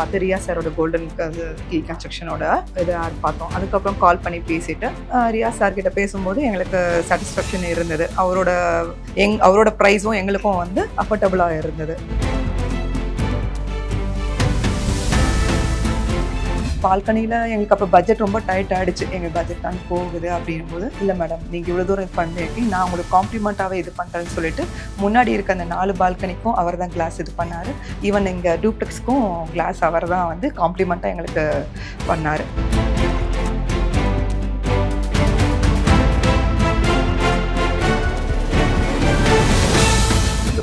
பார்த்து ரியா சாரோட golden key கன்ஸ்ட்ரக்ஷனோட இதை பார்த்தோம். அதுக்கப்புறம் கால் பண்ணி பேசிட்டு ரியா சார் கிட்ட பேசும்போது எங்களுக்கு சாட்டிஸ்ஃபேக்ஷன் இருந்தது. அவரோட ப்ரைஸும் எங்களுக்கும் வந்து அஃபோர்டபுளாக இருந்தது. பால்கனியில் எங்களுக்கு அப்போ பட்ஜெட் ரொம்ப டைட் ஆகிடுச்சு. எங்கள் பட்ஜெட் தான் போகுது அப்படின்னும் போது, இல்லை மேடம் நீங்கள் இவ்வளோ தூரம் இது பண்ணிருக்கீங்க, நான் உங்களுக்கு காம்ப்ளிமெண்ட்டாகவே இது பண்ணுறேன்னு சொல்லிட்டு முன்னாடி இருக்க அந்த 4 பால்கனிக்கும் அவர் தான் கிளாஸ் இது பண்ணார். ஈவன் எங்கள் டூப்ளெக்ஸ்க்கும் கிளாஸ் அவர் தான் வந்து காம்ப்ளிமெண்ட்டாக எங்களுக்கு பண்ணார்.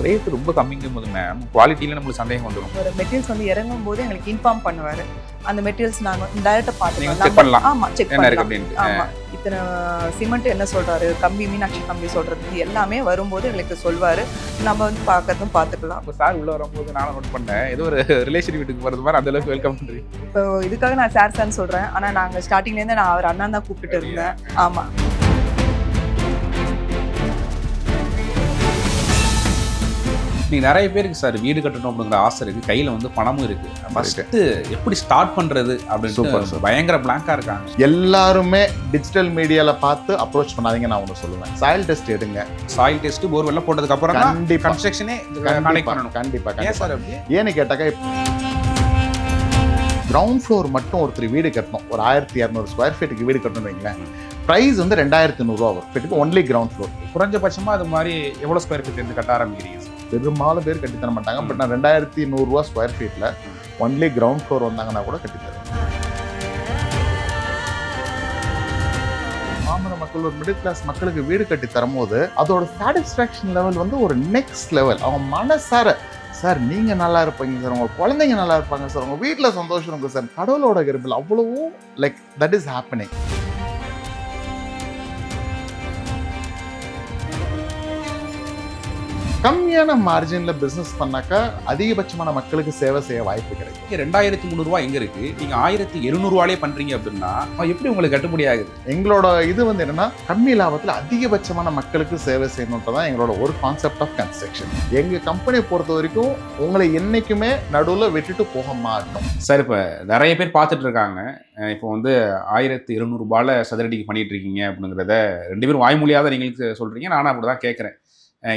ரேட் ரொம்ப கம்மிங்கும் போது மேம் குவாலிட்டியில் நம்மளுக்கு சந்தேகம் வந்துடும். ஒரு மெட்டீரியல்ஸ் வந்து இறங்கும் போது எங்களுக்கு இன்ஃபார்ம் பண்ணுவார். அந்த மெட்டீரியல்ஸ் நாங்கள் டைரெக்டாக செக் பார்த்துக்கலாம். பண்ணலாம். ஆமாம், செக் என்ன இருக்கு பண்ணலாம். அப்படின்ட்டு. ஆமாம், இத்தனை சிமெண்ட் என்ன சொல்கிறாரு, கம்பி மீனாட்சி கம்பி சொல்கிறது எல்லாமே வரும்போது எங்களுக்கு சொல்வார். நம்ம வந்து பார்க்கறதும் பார்த்துக்கலாம். இப்போ சார் உள்ளே வரும்போது நானும் நோட் பண்ணேன், ஏதோ ஒரு ரிலேஷன் வீட்டுக்கு போகிறது மாதிரி அந்த அளவுக்கு வெல்கம் பண்ணுறீங்க. இப்போ இதுக்காக நான் சார்னு சொல்கிறேன். ஆனால் நாங்கள் ஸ்டார்டிங்லேருந்து நான் அவர் அண்ணா தான் கூப்பிட்டுட்டு இருந்தேன். ஆமாம். நீங்கள் நிறைய பேருக்கு சார் வீடு கட்டணும் அப்படிங்கிற ஆசை இருக்குது, கையில் வந்து பணமும் இருக்குது. ஃபஸ்ட்டு எப்படி ஸ்டார்ட் பண்ணுறது அப்படின்னு பயங்கர பிளாங்காக இருக்காங்க. எல்லாருமே டிஜிட்டல் மீடியாவில் பார்த்து அப்ரோச் பண்ணாதீங்க. நான் ஒன்று சொல்லுவேன், சாயில் டெஸ்ட் எடுங்க. சாயில் டெஸ்ட் போர்வெல்லாம் போட்டதுக்கப்புறம் கண்டிப்பாக கன்ஸ்ட்ரக்ஷனே கனெக்ட் பண்ணணும். கண்டிப்பாக சார் அப்படி ஏன்னு கேட்டாக்கா, கிரவுண்ட் ஃப்ளோர் மட்டும் ஒருத்தர் வீடு கட்டணும், ஒரு 1200 ஸ்கொயர் ஃபீட்டுக்கு வீடு கட்டணும் வைங்களேன், ப்ரைஸ் வந்து 2100 ரூபா வரும் ஃபீட்டுக்கு, ஒன்லி கிரவுண்ட் ஃப்ளோர். குறைஞ்சபட்சமாக அது மாதிரி எவ்வளோ ஸ்கொயர் ஃபீட் இருந்து கட்ட ஆரம்பிக்கிறீங்க? பெரும்பாலும் பேர் கட்டி தர மாட்டாங்க. பட் நான் 2100 ரூபா ஸ்கொயர் ஃபீட்டில் ஒன்லி கிரவுண்ட் ஃப்ளோர் வந்தாங்கன்னா கூட கட்டி தருவேன். மாமர மக்கள், ஒரு மிடில் கிளாஸ் மக்களுக்கு வீடு கட்டி தரும்போது அதோட சாட்டிஸ்ஃபேக்ஷன் லெவல் வந்து ஒரு நெக்ஸ்ட் லெவல். அவங்க மனசார, சார் நீங்கள் நல்லா இருப்பீங்க சார், உங்கள் குழந்தைங்க நல்லா இருப்பாங்க சார், உங்கள் வீட்டில் சந்தோஷம் இருக்கும் சார், கடவுளோட கிருபையில் அவ்வளவும் லைக் தட் இஸ் ஹேப்பனிங். கம்மியான மார்ஜின்ல பிசினஸ் பண்ணாக்கா அதிகபட்சமான மக்களுக்கு சேவை செய்ய வாய்ப்பு கிடைக்கும். 2300 ரூபா எங்க இருக்கு, நீங்க 1700 ரூபாயே பண்றீங்க அப்படின்னா எப்படி உங்களுக்கு கட்டுப்படி ஆகுது? எங்களோட இது வந்து என்னன்னா, கம்மி லாபத்துல அதிகபட்சமான மக்களுக்கு சேவை செய்யணுன்றதான் எங்களோட ஒரு கான்செப்ட் ஆஃப் கன்ஸ்ட்ரக்ஷன். எங்க கம்பெனியை பொறுத்த வரைக்கும் உங்களை என்னைக்குமே நடுவில் விட்டுட்டு போக மாட்டோம். சார், இப்போ நிறைய பேர் பார்த்துட்டு இருக்காங்க. இப்போ வந்து 1700 ரூபாயில் சதுரடிக்கு பண்ணிட்டு இருக்கீங்க அப்படிங்கிறத 2 பேரும் வாய்மொழியாக நீங்களுக்கு சொல்றீங்க. நானும் அப்படி தான் கேட்குறேன்.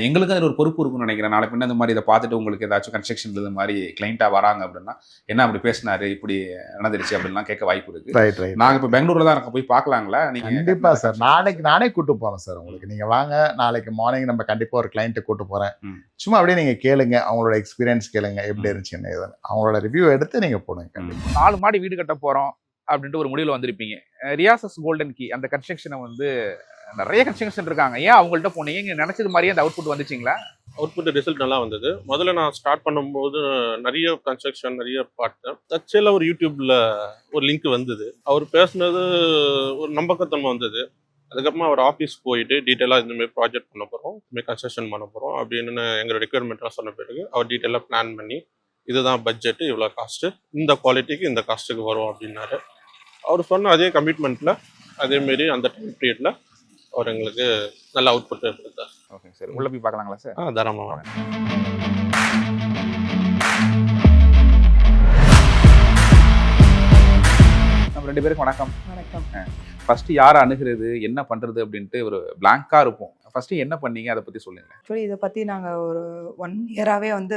எங்களுக்கு அதில் ஒரு பொறுப்பு இருக்குன்னு நினைக்கிறேன். நாளை பின்ன இந்த மாதிரி இதை பார்த்துட்டு உங்களுக்கு ஏதாச்சும் கன்ஸ்ட்ரக்ஷன் இது மாதிரி கிளைண்ட்டாக வராங்க அப்படின்னா, என்ன அப்படி பேசினாரு, இப்படி நடந்துருச்சு அப்படின்லாம் கேட்க வாய்ப்பு இருக்கு. ரைட். நாங்கள் இப்போ பெங்களூரில் தான் இருக்க, போய் பார்க்கலாங்களா? நீங்கள் கண்டிப்பாக சார், நானே கூட்டு போகிறேன் சார் உங்களுக்கு. நீங்கள் வாங்க, நாளைக்கு மார்னிங் நம்ம கண்டிப்பாக ஒரு கிளைண்ட்டை கூட்டு போகிறேன். சும்மா அப்படியே நீங்கள் கேளுங்க, அவங்களோட எக்ஸ்பீரியன்ஸ் கேளுங்க, எப்படி இருந்துச்சுன்னு அவங்களோட ரிவ்யூ எடுத்து நீங்கள் போடுங்க. கண்டிப்பாக 4 மாடி வீடு கட்ட போகிறோம் அப்படின்ட்டு ஒரு முடிவில் வந்திருப்பீங்க. ரியாசஸ் கோல்டன் கீ அந்த கன்ஸ்ட்ரக்ஷனை வந்து நிறைய கன்ஸ்ட்ரக்ஷன் இருக்காங்க, ஏன் அவங்கள்ட்ட போனீங்க? இங்கே நினச்சது மாதிரியே அந்த அவுட்புட் வந்துச்சிங்களா? அவுட்புட் ரிசல்ட் நல்லா வந்தது. முதல்ல நான் ஸ்டார்ட் பண்ணும்போது நிறைய கன்ஸ்ட்ரக்ஷன் நிறைய பார்த்தேன். தற்செயலாக ஒரு யூடியூப்பில் ஒரு லிங்க் வந்தது. அவர் பேசுனது ஒரு நம்பகத்தன்மை வந்தது. அதுக்கப்புறமா அவர் ஆஃபீஸ் போயிட்டு டீட்டெயிலாக இந்தமாதிரி ப்ராஜெக்ட் பண்ண போகிறோம், இந்தமாதிரி கன்ஸ்ட்ரக்ஷன் பண்ண போகிறோம் அப்படின்னு எங்களோட ரெக்யர்மெண்ட்லாம் சொன்ன பிறகு அவர் டீட்டெயிலாக பிளான் பண்ணி, இதுதான் பட்ஜெட்டு, இவ்வளோ காஸ்ட்டு, இந்த குவாலிட்டிக்கு இந்த காஸ்ட்டுக்கு வரும் அப்படின்னாரு. அவர் சொன்ன அதே கமிட்மெண்ட்டில் அதேமாரி அந்த டைம் பீரியடில் அவர் எங்களுக்கு நல்ல அவுட்புட் கொடுத்தார். ஓகே சார், உள்ளே போய் பார்க்கலாங்களா சார்? தாராளமாக. நம்ம 2 பேருக்கும் வணக்கம். வணக்கம். ஃபர்ஸ்ட் யாரை அணுகிறது, என்ன பண்ணுறது அப்படின்ட்டு ஒரு பிளாங்காக இருப்போம். ஃபர்ஸ்ட் என்ன பண்ணீங்க, அதை பற்றி சொல்லுங்கள். ஆக்சுவலி இதை பற்றி நாங்கள் ஒரு 1 இயராகவே வந்து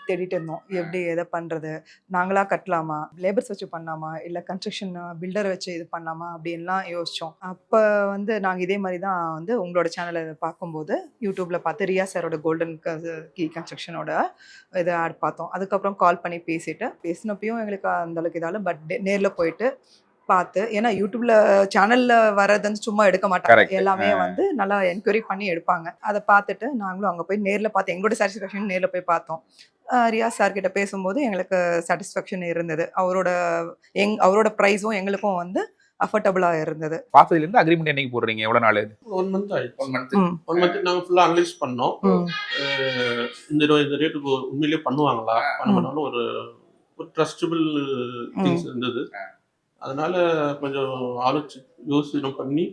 தேடிட்டு இருந்தோம். எப்படி எதை பண்ணுறது, நாங்களாக கட்டலாமா, லேபர்ஸ் வச்சு பண்ணலாமா, இல்லை கன்ஸ்ட்ரக்ஷன் பில்டர் வச்சு இது பண்ணலாமா அப்படின்லாம் யோசித்தோம். அப்போ வந்து நாங்கள் இதே மாதிரி தான் வந்து உங்களோட சேனலை பார்க்கும்போது யூடியூப்பில் பார்த்து ரியா சாரோட கோல்டன் கீ கன்ஸ்ட்ரக்ஷனோட இதை பார்த்தோம். அதுக்கப்புறம் கால் பண்ணி பேசினப்பையும் எங்களுக்கு அந்தளவுக்கு இதாலும், பட் நேரில் போயிட்டு பார்த்து, ஏன்னா யூடியூப்ல சேனல்ல வர்றது வந்து சும்மா எடுக்க மாட்டாங்க, எல்லாமே வந்து நல்லா என்கொயரி பண்ணி எடுப்பாங்க. அதை பார்த்துட்டு நாங்களும் அங்கே போய் நேரில் பார்த்து எங்களோட சாட்டிஸ்ஃபேக்ஷன் நேரில் போய் பார்த்தோம். ரியா சார் கிட்ட பேசும்போது எங்களுக்கு சாட்டிஸ்ஃபேக்ஷன் இருந்தது. அவரோட ப்ரைஸும் எங்களுக்கும் வந்து அஃபோர்டபுளாக இருந்தது. பார்த்ததுலேருந்து அக்ரிமெண்ட் என்னைக்கு போடுறீங்க, எவ்வளோ நாள்? 1 மந்த் ஆயிடுச்சு. 1 மந்த் நாங்கள் ஃபுல்லாக அனலைஸ் பண்ணோம். இந்த ரேட்டுக்கு உண்மையிலேயே பண்ணுவாங்களா, பண்ணாலும் ஒரு ட்ரஸ்டபிள் திங்ஸ் இருந்தது. அதனால கொஞ்சம் யோசனை பண்ணி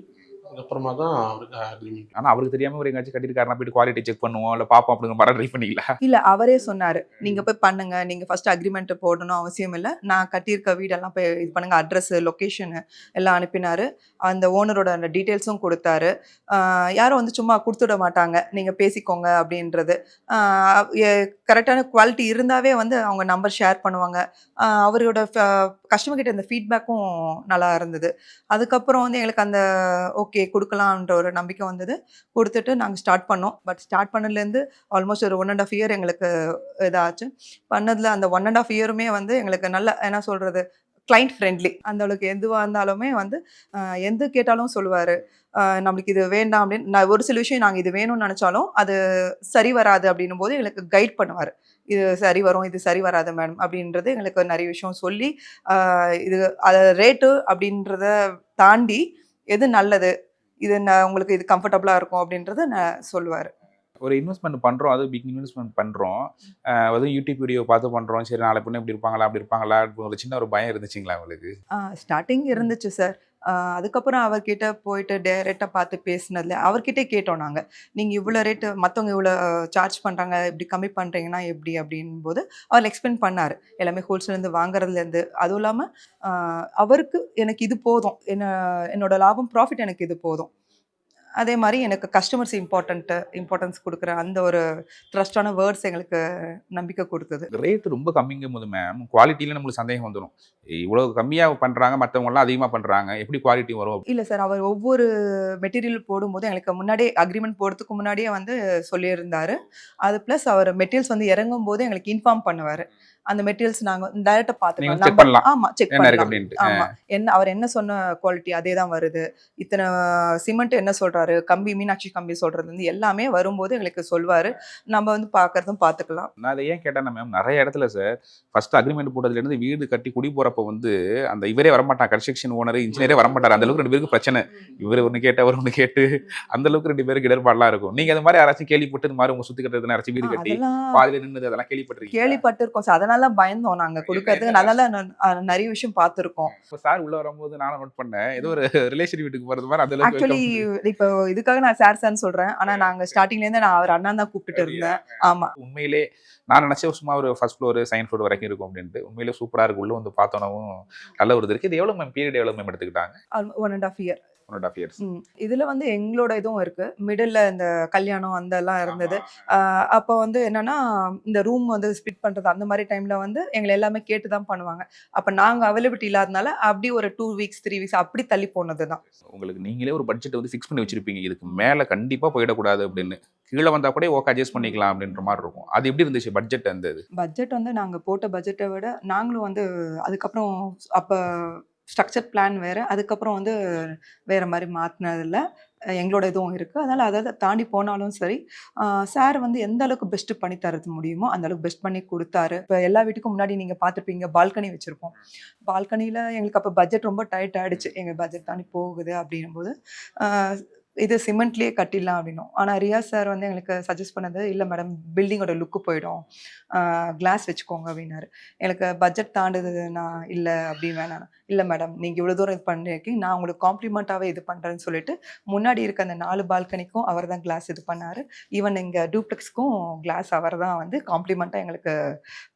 அதுக்கப்புறமா தான் அவருக்கு அக்ரிமெண்ட். ஆனா அவருக்கு தெரியாம ஒரு எங்கேயாச்சும் கட்டியிருக்காருன்னா போயிட்டு குவாலிட்டி செக் பண்ணுவோம் இல்ல பாப்போம் அப்படிங்கிற மாதிரி ட்ரை பண்ணீங்களா? இல்ல அவரே சொன்னாரு. நீங்க போய் பண்ணுங்க. நீங்க ஃபர்ஸ்ட் அக்ரீமெண்ட் போடணும் அவசியம் இல்ல. நான் கட்டியிருக்க வீடெல்லாம் போய் இது பண்ணுங்க. அட்ரஸ், லொகேஷன் எல்லாம் அனுப்பினாரு. அந்த ஓனரோட அந்த டீட்டெயில்ஸும் குடுத்தாரு. யாரும் வந்து சும்மா குடுத்துட மாட்டாங்க. நீங்க பேசிக்கோங்க அப்படின்றது. ஆ எ கரெக்ட்டான குவாலிட்டி இருந்தாவே வந்து அவங்க நம்பர் ஷேர் பண்ணுவாங்க. அவரோட கஸ்டமர் கிட்ட இந்த ஃபீட்பேக்கும் நல்லா இருந்தது. அதுக்கப்புறம் வந்து எங்களுக்கு அந்த ஓகே குடுக்கலான்ற ஒரு நம்பிக்கை வந்தது. குடுத்துட்டு நாங்க ஸ்டார்ட் பண்ணோம். பட் ஸ்டார்ட் பண்ணதுலேருந்து ஆல்மோஸ்ட் ஒரு 1 1/2 இயர் எங்களுக்கு இதாச்சு. பண்ணதுல அந்த 1 1/2 இயருமே வந்து எங்களுக்கு நல்ல என்ன சொல்றது? Client friendly. அந்த அளவுக்கு எதுவா இருந்தாலுமே வந்து எது கேட்டாலும் சொல்லுவாரு. நம்மளுக்கு இது வேண்டாம் அப்படின்னு நான் ஒரு சில விஷயம் நாங்க இது வேணும்னு நெனச்சாலும், அது சரி வராது அப்படின்னும்போது எங்களுக்கு கைட் பண்ணுவாரு. இது சரி வரும், இது சரி வராது மேடம் அப்படின்றது எங்களுக்கு நெறைய விஷயம் சொல்லி, அ இது ரேட்டு அப்படின்றத தாண்டி எது நல்லது? இது உங்களுக்கு இது கம்ஃபர்டபுளா இருக்கும் அப்படின்றத சொல்லுவாரு. ஒரு இன்வெஸ்ட்மெண்ட் பண்றோம். அதுவும் பிக் இன்வெஸ்ட்மெண்ட் பண்றோம். அதுவும் யூடியூப் வீடியோ பார்த்து பண்றோம். சரி நாளை பின்ன இப்படி இருப்பாங்களா? அப்படி இருப்பாங்களா? ஒரு சின்ன ஒரு பயம் இருந்துச்சுங்களா உங்களுக்கு? ஸ்டார்ட்டிங் இருந்துச்சு சார். அதுக்கப்புறம் அவர்கிட்ட போயிட்டு டைரக்ட்டா பார்த்து பேசினதுல அவர்கிட்டயே கேட்டோம் நாங்க. நீங்க இவ்வளோ ரேட்டு மத்தவங்க இவ்வளோ சார்ஜ் பண்றாங்க. இப்படி கம்மி பண்றீங்கன்னா எப்படி? அப்படின்போது அவர் எக்ஸ்பிளைன் பண்ணாரு. எல்லாமே ஹோல்சேல்லேருந்து வாங்குறதுலேருந்து. அதுவும் இல்லாம அ அவருக்கு எனக்கு இது போதும். என்னோட லாபம் ப்ராஃபிட் எனக்கு இது போதும். அதே மாரி எனக்கு கஸ்டமர்ஸ் இம்பார்ட்டன்ஸ் குடுக்குற அந்த ஒரு ட்ரஸ்டான வேர்ட்ஸ் எங்களுக்கு நம்பிக்கை குடுத்தது. ரேட் ரொம்ப கம்மிங்கும்போது மேம், குவாலிட்டில நம்மளுக்கு சந்தேகம் வந்துரும். இவ்வளவு கம்மியா பண்றாங்க, மத்தவங்கலாம் அதிகமா பண்றாங்க. எப்படி குவாலிட்டி வரும்? இல்ல சார். அவர் ஒவ்வொரு மெட்டீரியல் போடும்போது எங்களுக்கு முன்னாடியே அக்ரீமெண்ட் போடுறதுக்கு முன்னாடியே வந்து சொல்லியிருந்தாரு. அது பிளஸ் அவர் மெட்டீரியல்ஸ் வந்து இறங்கும்போது எங்களுக்கு இன்ஃபார்ம் பண்ணுவாரு. அந்த மெட்டீரியல்ஸ் நாங்க டைரக்ட்டா நீங்க பார்த்துக்கலாம். வந்து செக் பண்ணலாம். ஆமா செக் என்ன இருக்கு பண்ணலாம். அப்படின்ட்டு. ஆமா. அவர் என்ன சொன்ன குவாலிட்டி அதே தான் வருது. இத்தன சிமெண்ட் என்ன சொல்றாரு, கம்பி மீனாட்சி கம்பி சொல்றதுலருந்து எல்லாமே வரும்போது எங்களுக்கு சொல்வாரு. நம்ம வந்து பார்க்கறதும் பார்த்துக்கலாம். நான் அத ஏன் கேட்டேன்னா மேம், நெறைய இடத்துல சார் ஃபர்ஸ்ட் அக்ரீமெண்ட் போட்டதுலேருந்து வீடு கட்டி குடி போறப்ப வந்து அந்த இவரே வரமாட்டாங்க. கன்ஸ்ட்ரக்ஷன் ஓனர், இன்ஜினியரே வரமாட்டாரு. அந்த அளவுக்கு 2 பேருக்கு பிரச்சனை. இவரு ஒண்ணு கேட்டு, அவர் ஒண்ணு கேட்டு அந்த அளவுக்கு 2 பேருக்கு இடர்பாடுலாம் இருக்கும். நீங்க அது மாதிரி யாராச்சும் கேள்விப்பட்டு இந்த மாதிரி உங்க சுத்தி கட்டுறதுல யாராச்சும் வீடு கட்டி அதெல்லாம் பாதியில நின்னது அதெல்லாம் கேள்விப்பட்டிருக்கீங்களா? கேள்விப்பட்டிருக்கோம் சார். அதனால தான் பயந்தோம் நாங்க குடுக்கறதுக்கு. அதனால நெறைய விஷயம் பார்த்துருக்கோம். இப்ப சார் உள்ள வரும்போது நானும் நோட் பண்ணேன். ஏதோ ஒரு ரிலேஷன் வீட்டுக்கு போறது மாதிரி அந்த அளவுக்கு ஆக்சுவலி வெல்கம். இப்போ இதுக்காக நான் சார்ன்னு சொல்றேன். ஆனா நாங்க ஸ்டார்ட்டிங்லேருந்து நான் அவர் அண்ணான்னு தான் கூப்பிட்டுட்டு இருந்தேன். ஆமா. உண்மையிலே நான் நினைச்சேன் சும்மா ஒரு ஃபர்ஸ்ட் ஃப்ளோர், செகண்ட் ஃப்ளோர் வரைக்கும் இருக்கும் அப்படின்ட்டு. உண்மையிலே சூப்பரா இருக்கு. உள்ள வந்து பார்த்தோனவும் நல்ல ஒரு இது இருக்கு. இது எவ்வளவு மேம் பீரியட் எவ்வளவு மேம் எடுத்துக்கிட்டாங்க? 1 1/2 இயர். 1 1/2 இயர்ஸ். இதுல வந்து எங்களோட இதுவும் இருக்கு. மிடில்ல இந்த கல்யாணம் அதெல்லாம் இருந்தது. அப்போ வந்து என்னன்னா, இந்த ரூம் வந்து ஸ்ப்ளிட் பண்றது அந்த மாரி டைம்ல வந்து எங்கள எல்லாமே கேட்டு தான் பண்ணுவாங்க. அப்ப நாங்க அவைலபிலிட்டி இல்லாதனால அப்படி ஒரு 2 வீக்ஸ், 3 வீக்ஸ் அப்படி தள்ளி போனது தான். உங்களுக்கு நீங்களே ஒரு பட்ஜெட் வந்து ஃபிக்ஸ் பண்ணி வச்சிருப்பீங்க. இதுக்கு மேல கண்டிப்பா போயிடக்கூடாது அப்படின்னு. கீழ வந்தா கூட ஓகே அட்ஜஸ்ட் பண்ணிக்கலாம் அப்படின்ற மாதிரி இருக்கும். அது எப்படி இருந்துச்சு பட்ஜெட் அந்த இது? பட்ஜெட் வந்து நாங்க போட்ட பட்ஜெட்ட விட நாங்களும் வந்து அதுக்கப்புறம் அப்ப ஸ்ட்ரக்சர் பிளான் வேற. அதுக்கப்புறம் வந்து வேற மாரி மாத்துனதுல எங்களோட இதுவும் இருக்கு. அதனால அத தாண்டி போனாலும் சரி, சார் வந்து எந்த அளவுக்கு பெஸ்ட் பண்ணி தரது முடியுமோ, அந்த அளவுக்கு பெஸ்ட் பண்ணி குடுத்தாரு. இப்ப எல்லா வீட்டுக்கும் முன்னாடி நீங்க பார்த்துருப்பீங்க பால்கனி வச்சிருப்போம். பால்கனில எங்களுக்கு அப்ப பட்ஜெட் ரொம்ப டைட் ஆயிடுச்சு. எங்க பட்ஜெட் தாண்டி போகுது அப்படின்னும்போது, அ இது சிமெண்ட்லயே கட்டிடலாம் அப்படின்னோம். ஆனா ரியாஸ் சார் வந்து எங்களுக்கு சஜெஸ்ட் பண்ணது, "இல்ல மேடம் பில்டிங்கோட லுக் போயிடும். கிளாஸ் வச்சுக்கோங்க" அப்படின்னாரு. எனக்கு பட்ஜெட் தாண்டுதுன்னா இல்ல அப்படி வேணாம். "இல்ல மேடம் நீங்க இவ்வளோ தூரம் இது பண்ணியிருக்கீங்க. நான் உங்களுக்கு காம்ப்ளிமெண்ட்டாவே இது பண்றேன்னு" சொல்லிட்டு முன்னாடி இருக்க அந்த 4 பால்கனிக்கும் அவர் தான் கிளாஸ் இது பண்ணாரு. ஈவன் எங்க டூப்ளெக்ஸ்க்கும் கிளாஸ் அவர் தான் வந்து காம்ப்ளிமெண்ட்டா எங்களுக்கு